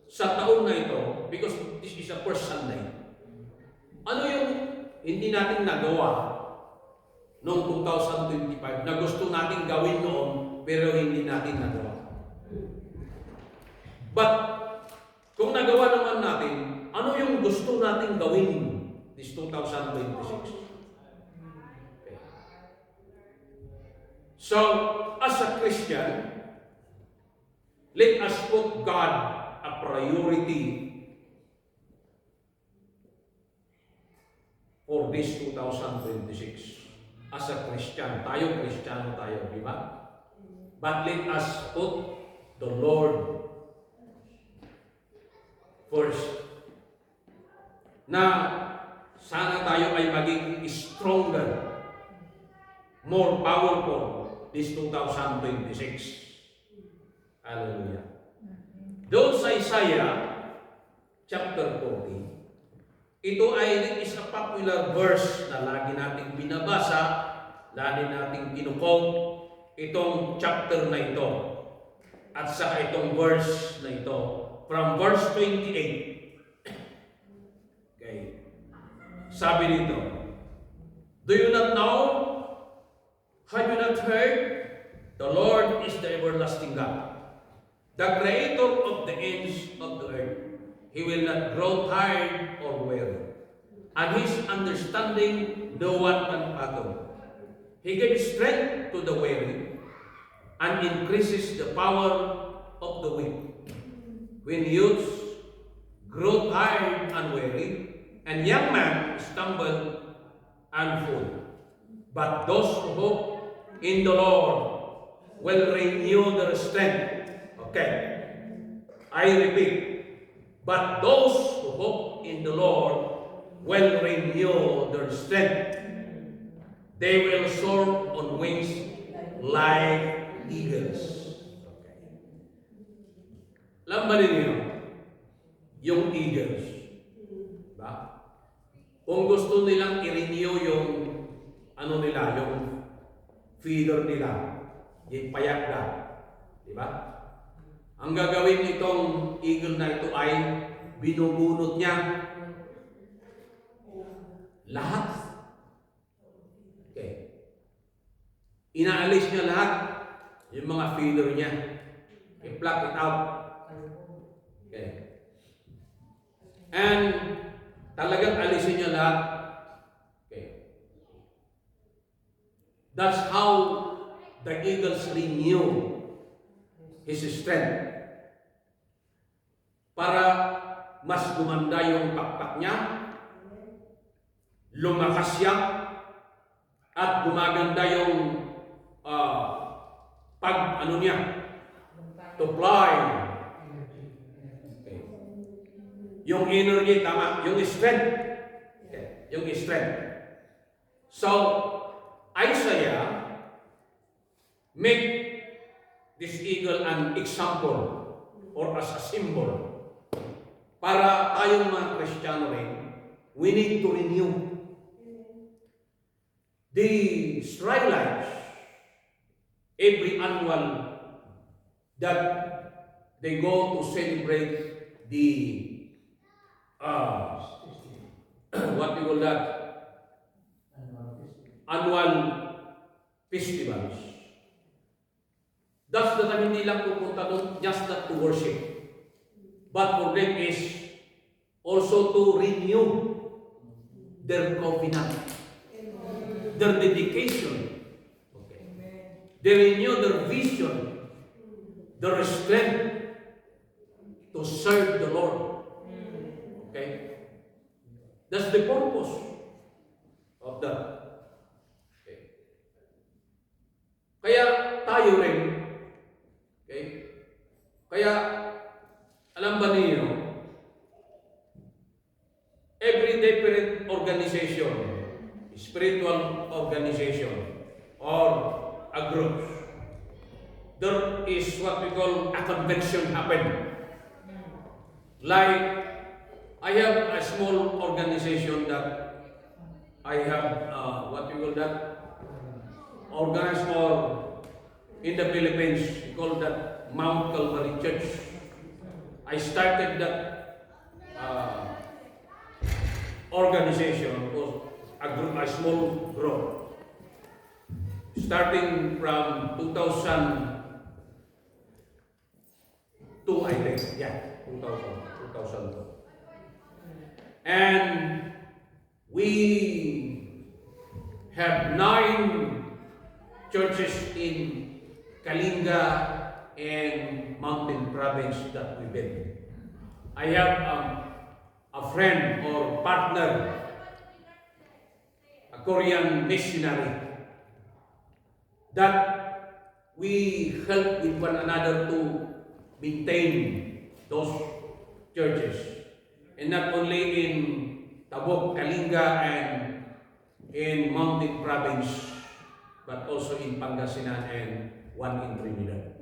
sa taon na ito, because this is the first Sunday, ano yung hindi natin nagawa noong 2025 na gusto natin gawin noon pero hindi natin nagawa? But, kung nagawa naman natin, ano yung gusto natin gawin this 2026? So, as as a Christian, let us put God a priority for this 2026. As a Christian, Kristiyano tayo, di ba? But let us put the Lord first. Na sana tayo ay maging stronger, more powerful this 2026. Hallelujah. Doon sa Isaiah chapter 40, ito ay is a popular verse na lagi nating binabasa, lagi nating kinukong itong chapter na ito at saka itong verse na ito from verse 28. Okay. Sabi dito, do you not know? Have you not heard? The Lord is the everlasting God, the creator of the ends of the earth. He will not grow tired or weary, and his understanding no one can fathom. He gives strength to the weary and increases the power of the weak. When youths grow tired and weary, and young men stumble and fall. But those who hope in the Lord will renew their strength. Okay, I repeat, but those who hope in the Lord will renew their strength. They will soar on wings like eagles. Okay. Alam ba ninyo, yung eagles, ba? Kung gusto nilang i-renew yung ano nila, yung feeder nila, yung payagda, di ba? Ang gagawin nitong eagle na ito ay binubunot niya lahat. Okay. Inaalis niya lahat yung mga feeder niya. I-pluck it out. Okay. And talagang alisin niya lahat. Okay. That's how the eagles renew his strength. Para mas gumanda yung pakpak niya, lumakas siya, at gumaganda yung ano niya, to fly. Okay. Yung energy, tama, yung strength. Okay. Yung strength. So, Isaiah make this eagle an example or as a symbol. Para tayong mga Kristiyano rin, we need to renew. The Israelites, every annual that they go to celebrate the what we call that annual festivals. That's the time hindi lang pupunta doon just not to worship, but for them is also to renew their covenant, their dedication. Okay. They renew their vision, their strength to serve the Lord. Okay? That's the purpose of that. Okay. Kaya tayo rin, okay? Kaya alam ba niyo, every different organization, spiritual organization, or a group, there is what we call a convention happen. Like, I have a small organization that I have, what we call that, organized for in the Philippines, we call that Mount Calvary Church. I started that organization, a group, a small group, starting from 2002, I think. Yeah, 2002. And we have 9 churches in Kalinga and Mountain Province that we've been. I have a friend or partner, a Korean missionary, that we help with one another to maintain those churches. And not only in Tabuk, Kalinga, and in Mountain Province, but also in Pangasinan and one in Trinidad.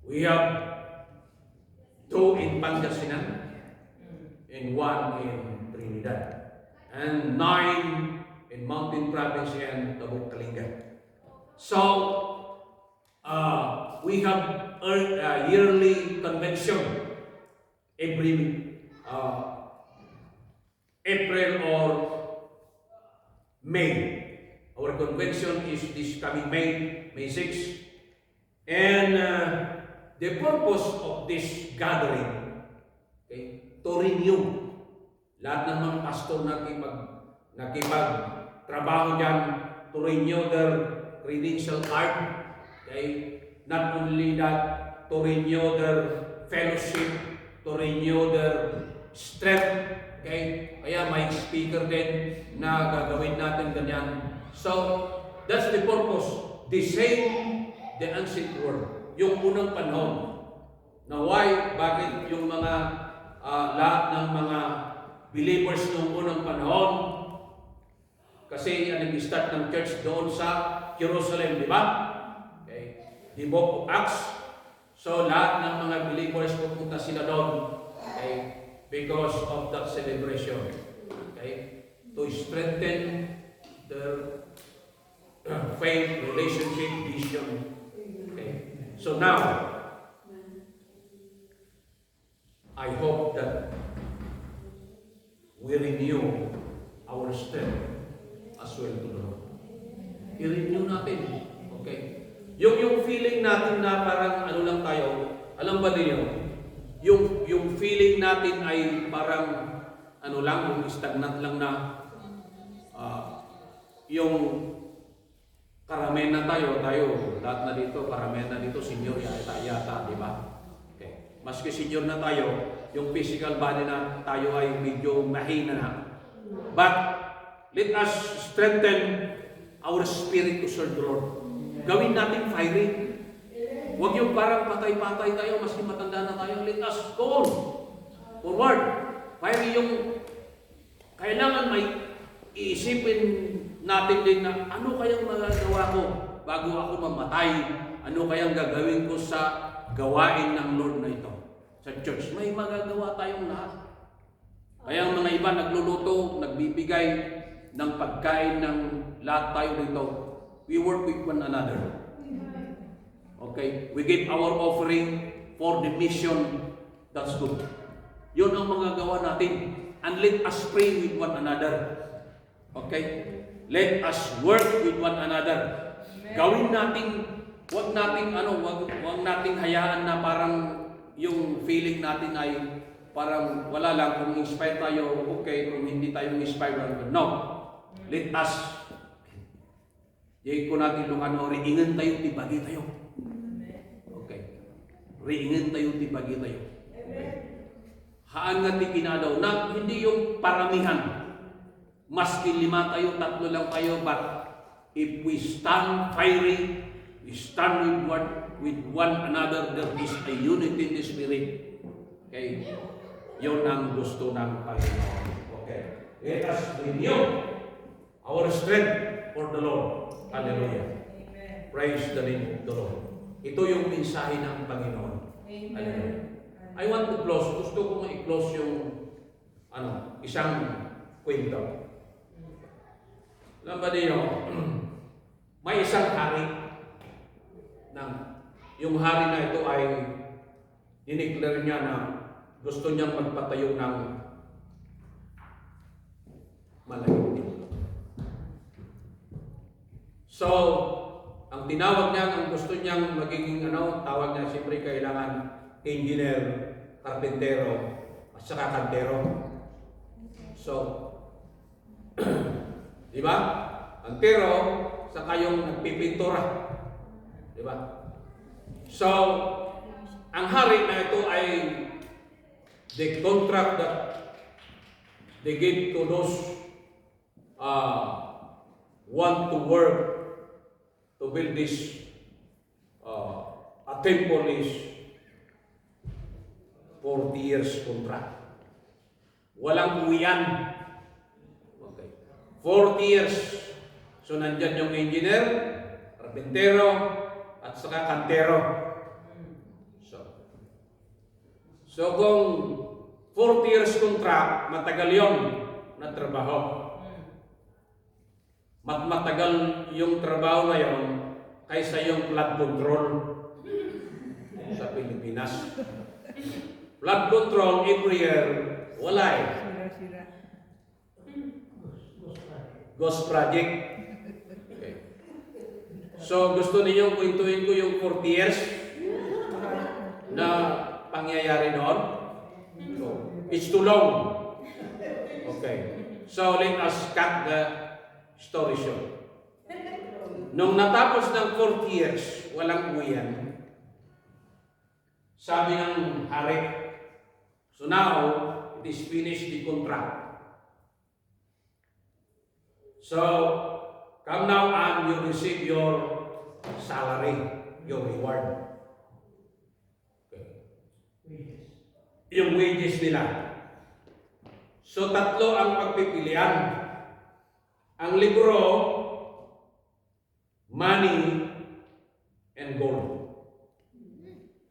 We have 2 in Pangasinan and 1 in Trinidad, and 9 in Mountain Province and Tabuk, Kalinga. So, we have a yearly convention every April or May. Our convention is this coming May 6. And the purpose of this gathering, okay, to renew lahat ng mga pastor na nakipagtrabaho dyan, to renew their credential card, okay, not only that, to renew their fellowship, to renew their strength, okay, kaya may speaker din na gagawin natin ganyan. So, that's the purpose. The same, the ancient world. Yung unang panahon. Na why, bakit yung mga lahat ng mga believers noong unang panahon, kasi nag-start ng church doon sa Jerusalem, di ba? Okay. The book of Acts. So, lahat ng mga believers pupunta sila doon. Okay. Because of that celebration. Okay. To strengthen their faith, relationship, vision. Okay. So now, I hope that we renew our strength as well to the Lord. I-renew natin. Okay. Yung feeling natin na parang ano lang tayo, alam ba niyo? Yung feeling natin ay parang ano lang, yung stagnant lang na yung karamihan na tayo, lahat na dito, karamihan na dito, senior yata, di ba? Okay. Maski senior na tayo, yung physical body na tayo ay medyo mahina na. But, let us strengthen our spirit to serve the Lord. Gawin natin fiery. Huwag yung parang patay-patay tayo, maski matanda na tayo. Let us go on. Forward. Fiery yung kailangan may iisipin natin din na ano kayang magagawa ko bago ako mamatay? Ano kayang gagawin ko sa gawain ng Lord na ito? Sa church, may magagawa tayong lahat. Kaya ang mga iba nagluluto, nagbibigay ng pagkain ng lahat tayo dito. We work with one another. Okay? We give our offering for the mission. That's good. Yun ang magagawa natin. And let us pray with one another. Okay? Let us work with one another. Gawin natin, wag nating hayaan na parang yung feeling natin ay parang wala lang. Kung inspire tayo, okay. Kung hindi tayo inspire, no. Let us, yay ko natin riingan tayo, tibagi tayo. Okay. Riingan tayo, tibagi tayo. Okay. Haan nga ti kinadaw na hindi yung paramihan. Maski 5 tayo, 3 lang tayo, but if we stand fiery, we stand with one another, there is a unity in the Spirit. Okay? Yun ang gusto ng Panginoon. Okay? Let us renew our strength for the Lord. Hallelujah. Amen. Praise the name of the Lord. Ito yung mensahe ng Panginoon. Amen. Hallelujah. I want to close. Gusto ko i-close yung isang kwento. Alam ba niyo, may isang hari yung hari na ito ay dineclare niya na gusto niyang magpatayo ng malaking templo. So, ang tinawag niya, ang gusto niyang magiging tawag niya, siyempre kailangan engineer, karpentero, at saka kantero. So, di ba? Kantero, saka yung nagpipintura. Di Di ba? So, ang hari na ito ay the contract that they give to those want to work to build this a temple is 40 years contract. Walang uwian. Okay. 40 years. So, nandyan yung engineer, carpentero, at saka kantero. So kung 40 years contract, matagal yon na trabaho. Matagal yung trabaho na yon kaysa yung flood control sa Pilipinas. Flood control every year, wala eh. Ghost project. Okay. So gusto ninyong kwentuhin ko yung 40 years na pangyayari noon? So, it's too long. Okay. So, let us cut the story short. Nung natapos ng 40 years, walang uwian, sabi ng hari, so now, it is finished the contract. So, come now and you receive your salary, your reward. Yung wages nila. So, tatlo ang pagpipilian. Ang libro, money, and gold.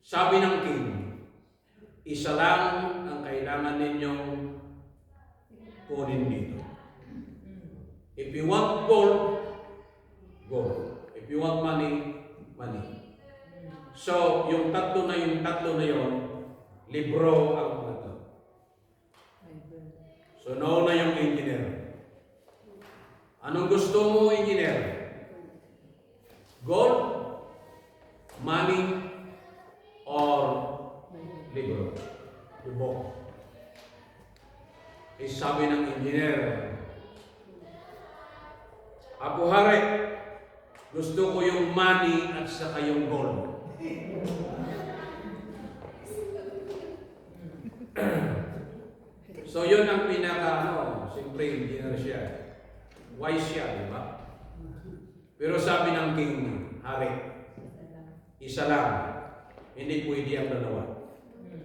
Sabi ng king, isa lang ang kailangan ninyong kunin dito. If you want gold, gold. If you want money, money. So, yung tatlo na yon, libro ang mga. So, nauna yung engineer. Anong gusto mo, engineer? Gold, money, or libro? Libro. Eh, sabi ng engineer, ako hari, gusto ko yung money at saka yung gold. So, yun ang siyempre, engineer siya. Wise siya, di ba? Pero sabi ng king, hari, isa lang, hindi pwede ang dalawa.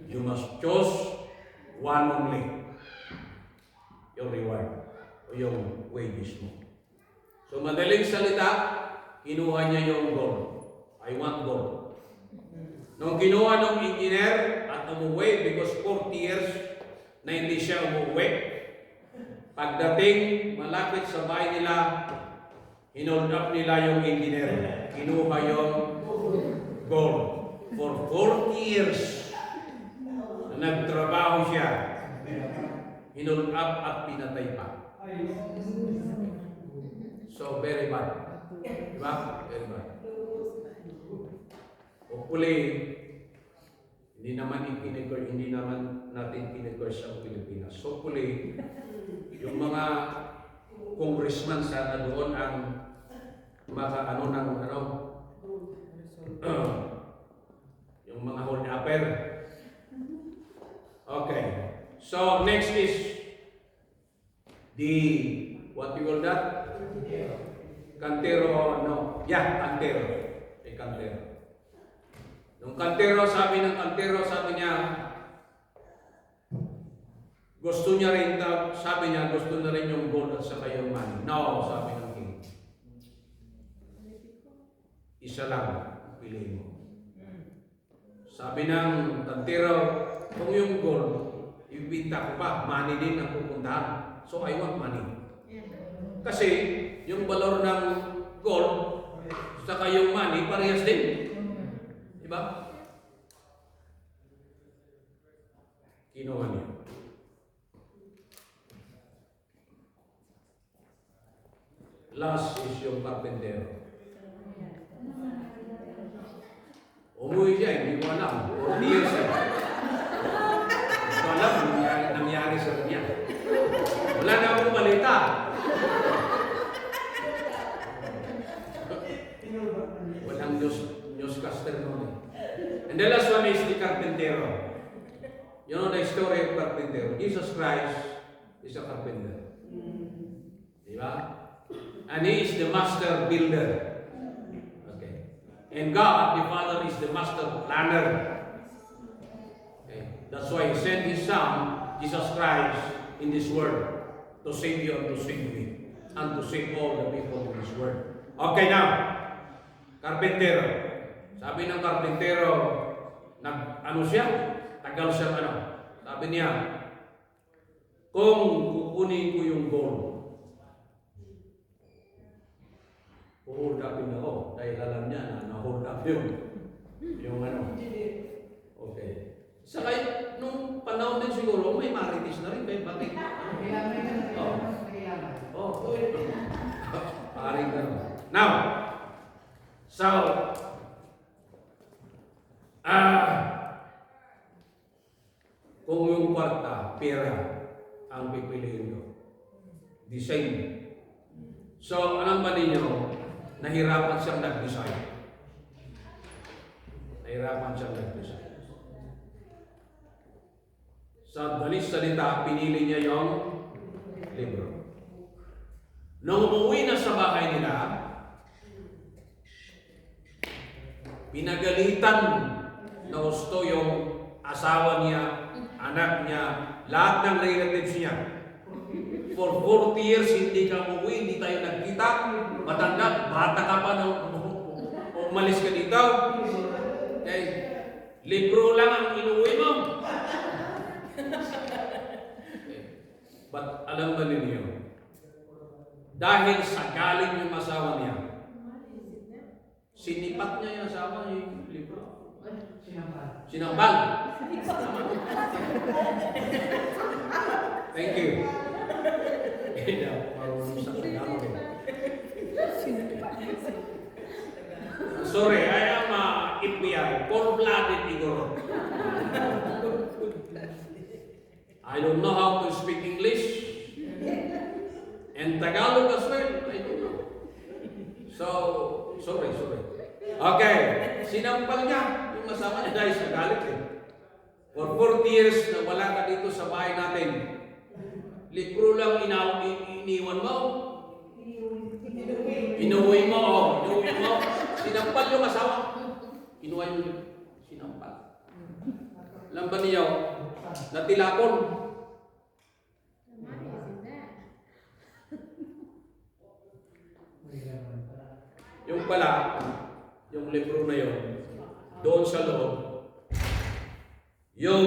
You must choose one only. Yung reward, o yung wages mo. So, madaling salita, kinuha niya yung gold. I want gold. Nung kinuha ng engineer at umuwi, because 40 years na hindi siya umuwi. Pagdating, malapit sa bahay nila, hinold up nila yung engineer. Kinuha yung gold. For 40 years, na nagtrabaho siya, hinold up at pinatay pa. So, very bad. Diba? Very bad. Hopefully, hindi naman natin kinigurse sa Pilipinas. Hopefully, yung mga congressman sana doon ang yung mga hold upper. Okay. So, next is what you call that? Kantero, no? Yeah, kantero. Kantero. Nung kantero, sabi niya, gusto niya rin yung gold at saka yung money. No, sabi ng king. Isa lang, piliin mo. Sabi ng kantero, kung yung gold, ibinta ko pa, money din ang pupuntahan. So, I want money. Kasi, yung valor ng gold, saka yung money, parehas din. Diba? Kinuha niya. Last is yung carpentero. Umuwi siya, hindi ko alam. 40 years siya. Hindi ko alam kung nangyari sa kanya. Wala na akong balita. Walang news And the last one is the carpintero. You know the story of carpintero. Jesus Christ is a carpenter. Diba? And He is the master builder. Okay. And God, the Father, is the master planner. Okay. That's why He sent His Son, Jesus Christ, in this world to save you and to save me and to save all the people in this world. Okay, now, carpintero. Sabi ng carpintero, ano siya? Tagal siya ano. Sabi niya, kung kukunin ko yung gold, hold upin ako dahil alam niya na na-hold up yung ano. Okay. Saka nung panahon din siguro, may marites na rin. Bakit? Oh. Paring gano'n. Now, so, kung yung kwarta, pera, ang pipiliin ko, the same. So, alam ba ninyo, nahirapan siyang nag-design. Sa dalis salita, pinili niya yung libro. Nung umuwi na sa bahay nila, pinagalitan na gusto yung asawa niya, anak niya, lahat ng relatives niya. For 40 years, hindi ka umuwi, hindi tayo nagkita. Matanda, bata ka pa nung umalis ka dito. Okay. Libro lang ang inuwi mo. Okay. But alam ba ninyo, dahil sa galing yung asawa niya, sinipat niya yung asawa yung libro. Sinampal. Thank you. Hindi ako marunong sa Tagalog. Sorry, I am FBI, cold-blooded Igor. I don't know how to speak English. And Tagalog as well, I don't know. So, sorry. Okay, sinampal niya yung asawa niya dahil sa galit eh. For 40 years na wala ka dito sa bahay natin, libro lang iniwan mo. Inuwi mo. Sinampal yung asawa. Kinuha yung sinampal. Alam ba niyo, natilapon. Yung pala, yung libro na yun, doon sa loob, yung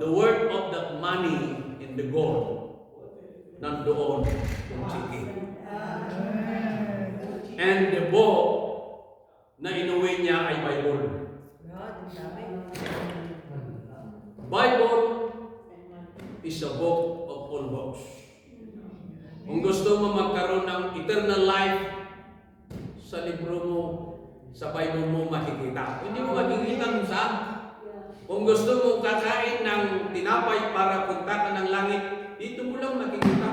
the word of the money in the gold, nandoon yung chiki. And the book na inuwi niya ay Bible. Bible is a book of all books. Kung gusto mo magkaroon ng eternal life, sa libro mo, sa Bible mo makikita. Hindi mo makikita kung saan. Kung gusto mo kakain ng tinapay para punta ka ng langit, dito mo lang makikita.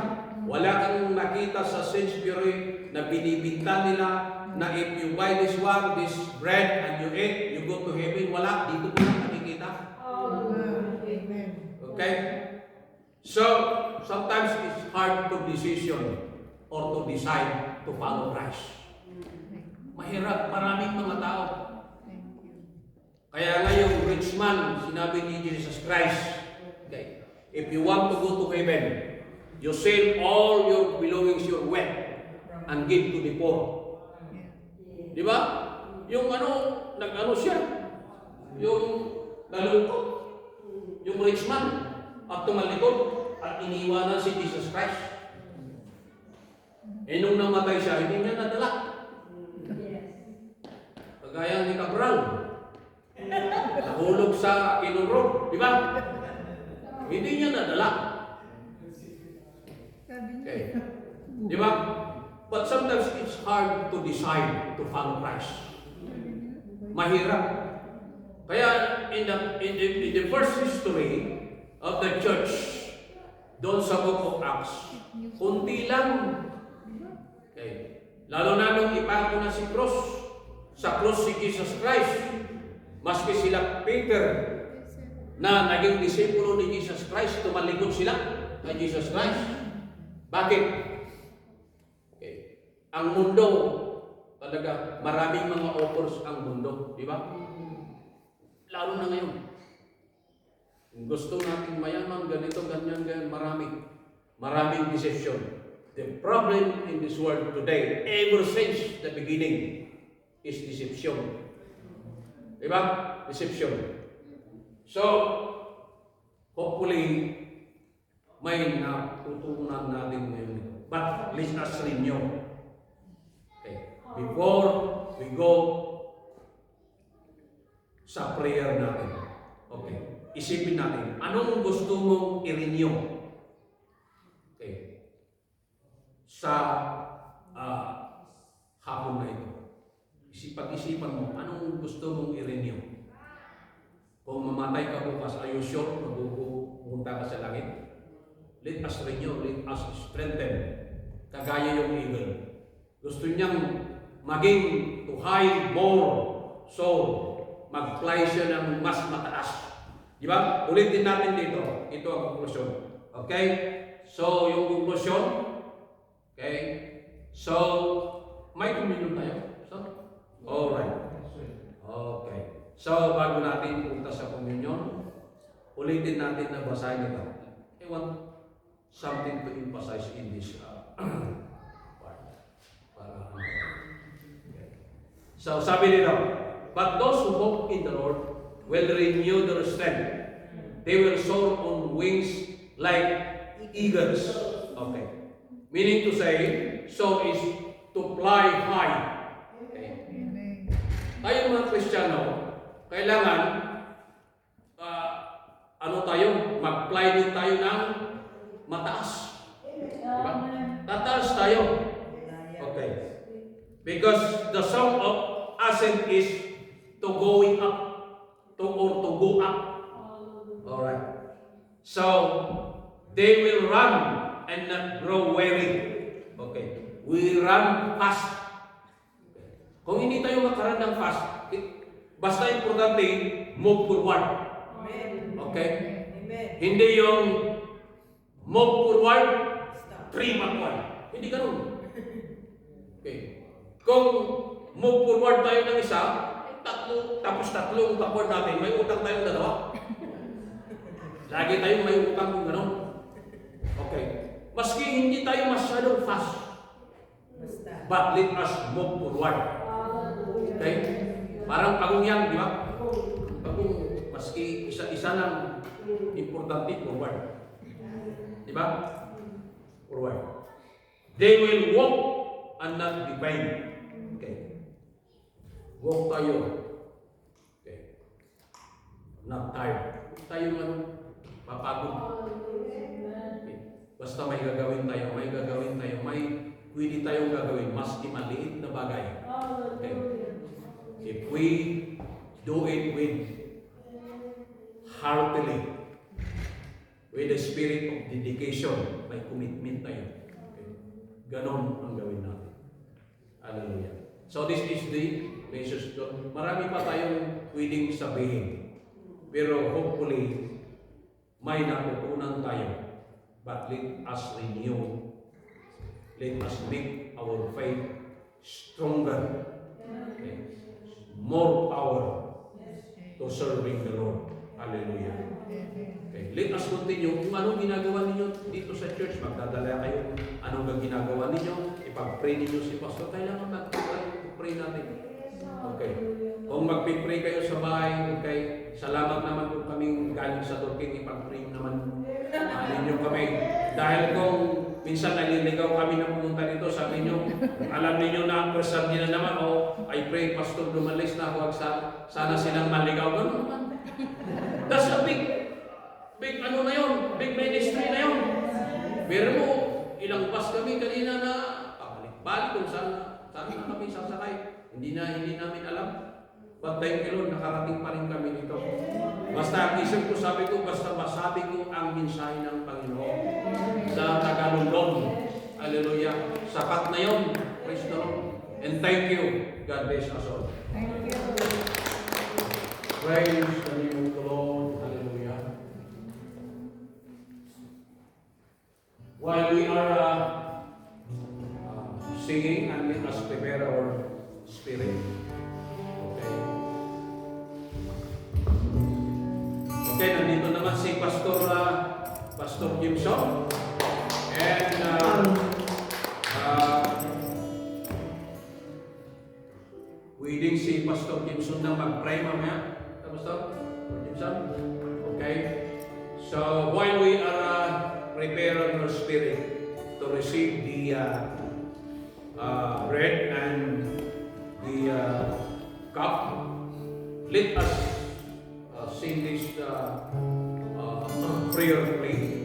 Wala kang makita sa Sainsbury na binibinta nila na if you buy this one, this bread, and you eat, you go to heaven. Wala. Dito mo lang makikita. Okay? So, sometimes it's hard to decision or to decide to follow Christ. Mahirap, maraming mga tao. Kaya nga yung rich man, sinabi ni Jesus Christ, okay, if you want to go to heaven, you sell all your belongings, your wealth, and give to the poor. Di ba? Yung nag-ano siya, yung nalungkot, yung rich man, at tumalikod, at iniwanan si Jesus Christ. Nung namatay siya, hindi niya nadala. Kagaya ni Cabral, nahulog sa kinurog, di ba? Hindi niya nadala. Okay. Di ba? But sometimes it's hard to decide to follow Christ. Mahirap. Kaya in the first history of the church, doon sa Book of Acts, kunti lang. Okay. Lalo na nung ipako na si cross, sa cross si Jesus Christ. Maski sila Peter na naging disipulo ni Jesus Christ, tumalikod sila kay Jesus Christ. Bakit? Okay. Ang mundo, talaga, maraming mga offers ang mundo. Di ba? Lalo na ngayon. Kung gusto natin mayaman, ganito, ganyan, ganyan, maraming deception. The problem in this world today, ever since the beginning, is deception. Diba? Deception. So, hopefully, may natutunan natin ngayon ito. But let us renew. Okay. Before we go sa prayer natin. Okay. Isipin natin, anong gusto mong i-renew? Okay. Sa hapon na ito. Pag-isipan mo, anong gusto mong i-renew? Kung mamatay ka bukas, are you sure magpupunta ka sa langit? Let us renew, let us strengthen. Kagaya yung eagle. Gusto niyang maging to high more soul. Mag-fly siya ng mas mataas. Di ba? Ulitin natin dito. Ito ang conclusion. Okay? So, yung conclusion. Okay? So, may communion tayo. So, alright. Okay. So, bago natin punta sa communion, ulitin natin na basahin ito. I want something to emphasize in this part. Okay. So, sabi nito, but those who hope in the Lord will renew their strength. They will soar on wings like eagles. Okay. Meaning to say, so is to fly high. Okay. Tayo mga Kristiyano, kailangan mag-fly din tayo ng mataas. Diba? Tataas tayo. Okay. Because the song of ascent is to going up, to go up. Alright. So, they will run and not grow weary. Okay. We run fast. Kung hindi tayo makaran ng fast, basta importante, move forward. Okay? Hindi yung move forward, 3 backward. Hindi ganun. Okay. Kung move forward tayo ng isa, tapos tatlong backward natin, may utang tayong dalawa. Lagi tayong may utang kung gano'n. Okay. Maski hindi tayo masyadong fast, but let us move forward. Okay? Parang pagong yan, di ba? Pagong, maski isa-isa lang, importante, forward. Di ba? Forward. They will walk and not be pain. Okay. Walk tayo. Okay. Not tired. Tayo man, papagod. Okay. Basta may gagawin tayo, may pwede tayong gagawin, maski maliit na bagay. Okay. If we do it with heartily, with the spirit of dedication, may commitment tayo. Okay. Ganon ang gawin natin. Hallelujah. So this is the message. Marami pa tayong pwedeng sabihin. Pero hopefully, may natutunan tayo. But let us renew. Let us make our faith stronger. Okay. More power to serving the Lord. Hallelujah. Okay. Let us continue. Kung anong ginagawa ninyo dito sa church, magdadala kayo. Anong ginagawa ninyo? Ipag-pray ninyo si Pastor. Kailangan mag-pray natin. Okay. Kung mag-pray kayo sa bahay, okay. Salamat naman kung kaming galing sa Dorking, ipag-pray naman ninyo kami. Dahil kung minsan naliligaw kami na pumunta dito, sabi nyo, alam ninyo na person nila naman, I pray, Pastor, dumalis na huwag sana silang maligaw. Ganun naman. That's a big ano na yun, big ministry na yun. Pero mo, ilang bus kami kanina na balik kung saan na kami sasakay. Hindi namin alam. But thank you Lord, nakarating pa rin kami dito. Basta ang isip ko, sabi ko, basta masabi ko ang mensahe ng Panginoon sa Tagalog. Hallelujah. Sapat na yun. Praise the Lord. And thank you. God bless us all. Thank you. Praise the name of the Lord. Hallelujah. While we are singing, and let us prepare our spirit. Okay. Okay, nandito naman si Pastor Gibson. And willing si Pastor Gibson na mag-pray mamaya. Pastor Gibson? Okay. So while we are preparing our spirit to receive the bread and the cup, let us sing this prayerfully.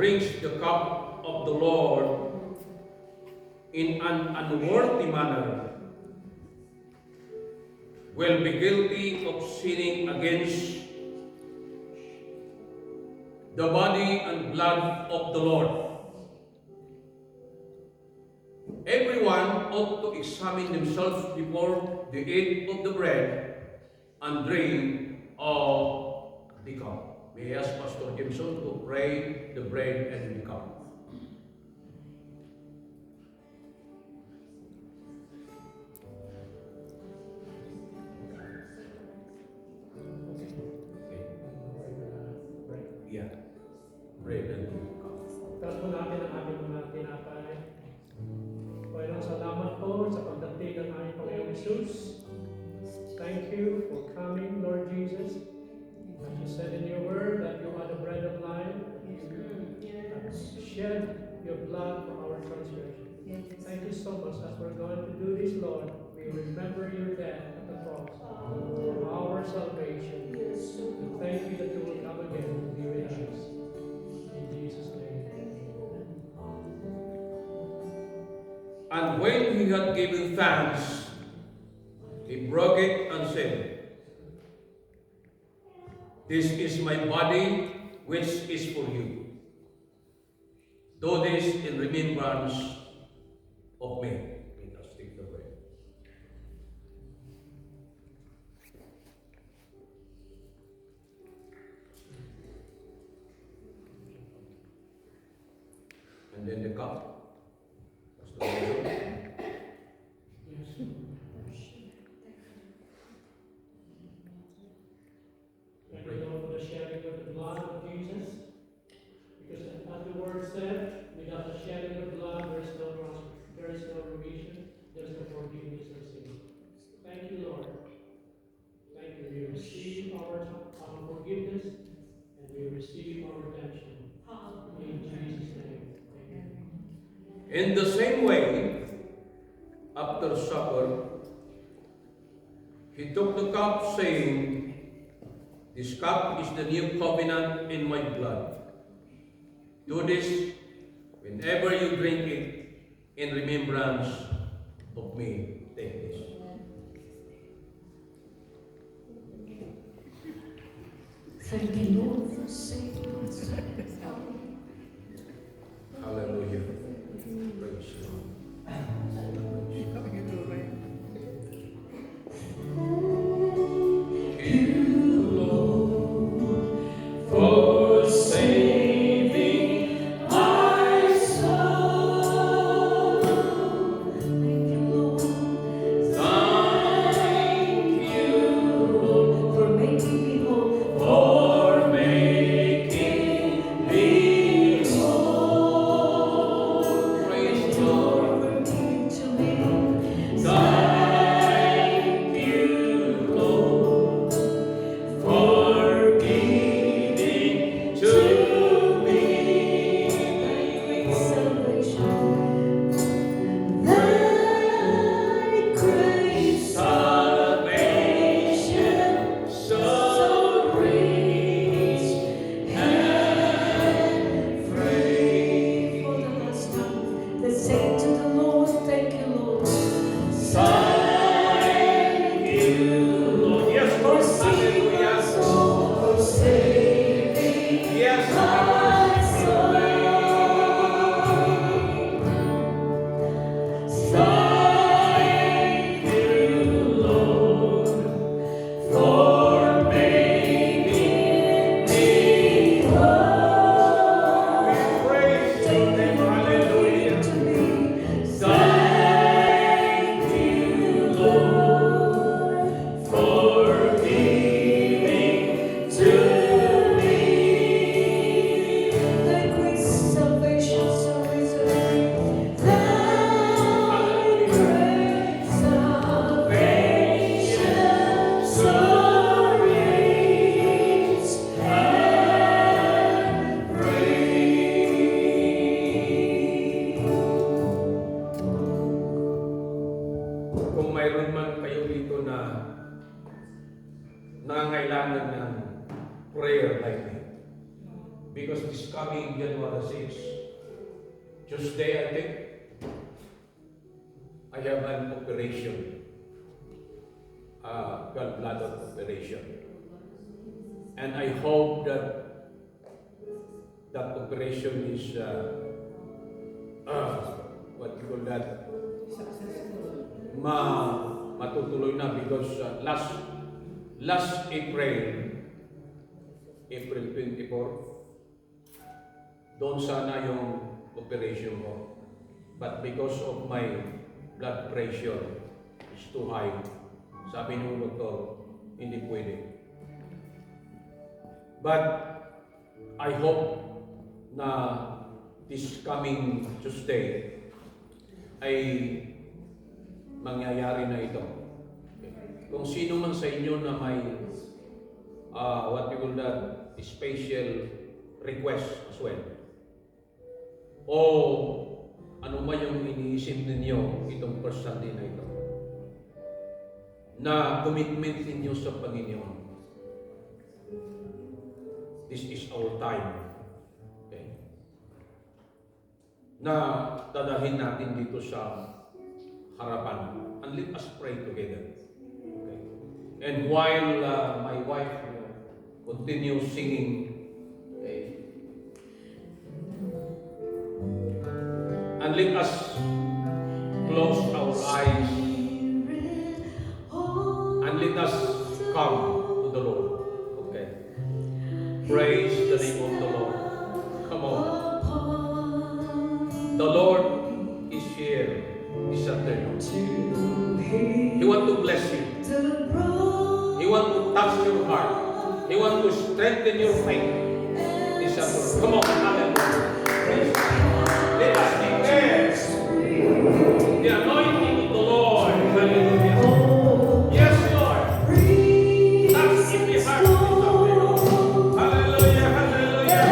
drinks the cup of the Lord in an unworthy manner will be guilty of sinning against the body and blood of the Lord. Everyone ought to examine themselves before they eat of the bread and drink of the cup. May I ask Pastor Jimson to pray the bread and the cup. Yeah. Bread and cup. Tapos po natin ang aming mga tinapay. Panginoon, salamat po sa pagdating ng aming Panginoong Jesus. Thank you for coming, Lord Jesus. As you said in your word that you are the bread of life. And shed your blood for our transgression. Thank you so much as we're going to do this, Lord. We remember your death at the cross for our salvation. And thank you that you will come again to be with us. In Jesus' name. And when he had given thanks, he broke it and said, "This is my body, which is for you. Do this in remembrance of me." Let us take the bread. And then the cup. Pastor Jimson. Thank you, Lord, for the shedding of the blood of Jesus. Because as the word said, without the shedding of blood, there is no remission, there is no forgiveness of sin. Thank you, Lord. Thank you. We receive our forgiveness and we receive our redemption. In Jesus' name. Amen. In the same way, after supper, he took the cup, saying, "This cup is the new covenant in my blood. Do this whenever you drink it in remembrance of me." Take this. Thank you, Lord, for saving us. Hallelujah. Praise the Lord. For saving my soul. Thank you, Lord. Thank you, Lord, for making me whole. for making me whole. Praise the Lord. For giving to me. Thank you, Lord, for giving to me. Thy salvation. Thy grace. Salvation so rich and free. For the last time, let's say to the Lord, thank you, Lord. Thank you, Lord. Yes, Lord. Hallelujah. For saving Yes, my soul. Thank you, Lord, for making me whole. We praise your name. Hallelujah. To me, Thank you, Lord, for giving to me. thy grace, salvation, so risen. Thy grace, salvation, so rich and free. Kung mayroon man kayo dito na nangangailangan ng prayer like me, because this coming January 6, Tuesday, I think, I have an operation. gallbladder operation. And I hope that that operation is what you call that, matutuloy na, because last April 24, doon sana yung operation ko. But because of my blood pressure is too high, sabi ng doktor, hindi pwede. But I hope na this coming Tuesday ay mangyayari na ito. Kung sino man sa inyo na may what you call that, special request as well, o ano man yung iniisip ninyo itong first Sunday na ito, na commitment ninyo sa Panginoon, this is our time. Okay? Na dadahin natin dito sa harapan. And let us pray together. Okay? And while my wife continues singing, okay, and let us close our eyes and let us come to the Lord. Okay? Praise the name of the Lord. Come on. The Lord is here this afternoon. He wants to bless you. He wants to touch your heart. He wants to strengthen your faith this afternoon. Come on, hallelujah. Praise God. Let us declare the anointing of the Lord. Hallelujah. Yes, Lord. Touch in the heart this afternoon. Hallelujah, hallelujah.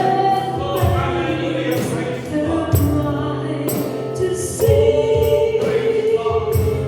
Oh, hallelujah. Praise God. Praise God. Hallelujah.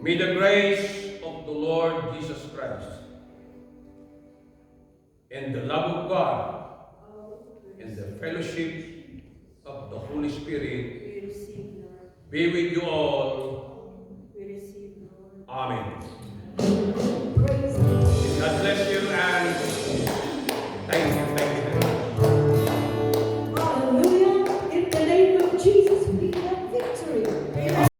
May the grace of the Lord Jesus Christ and the love of God and the fellowship of the Holy Spirit We receive, Lord. be with you all. We receive, Lord. Amen.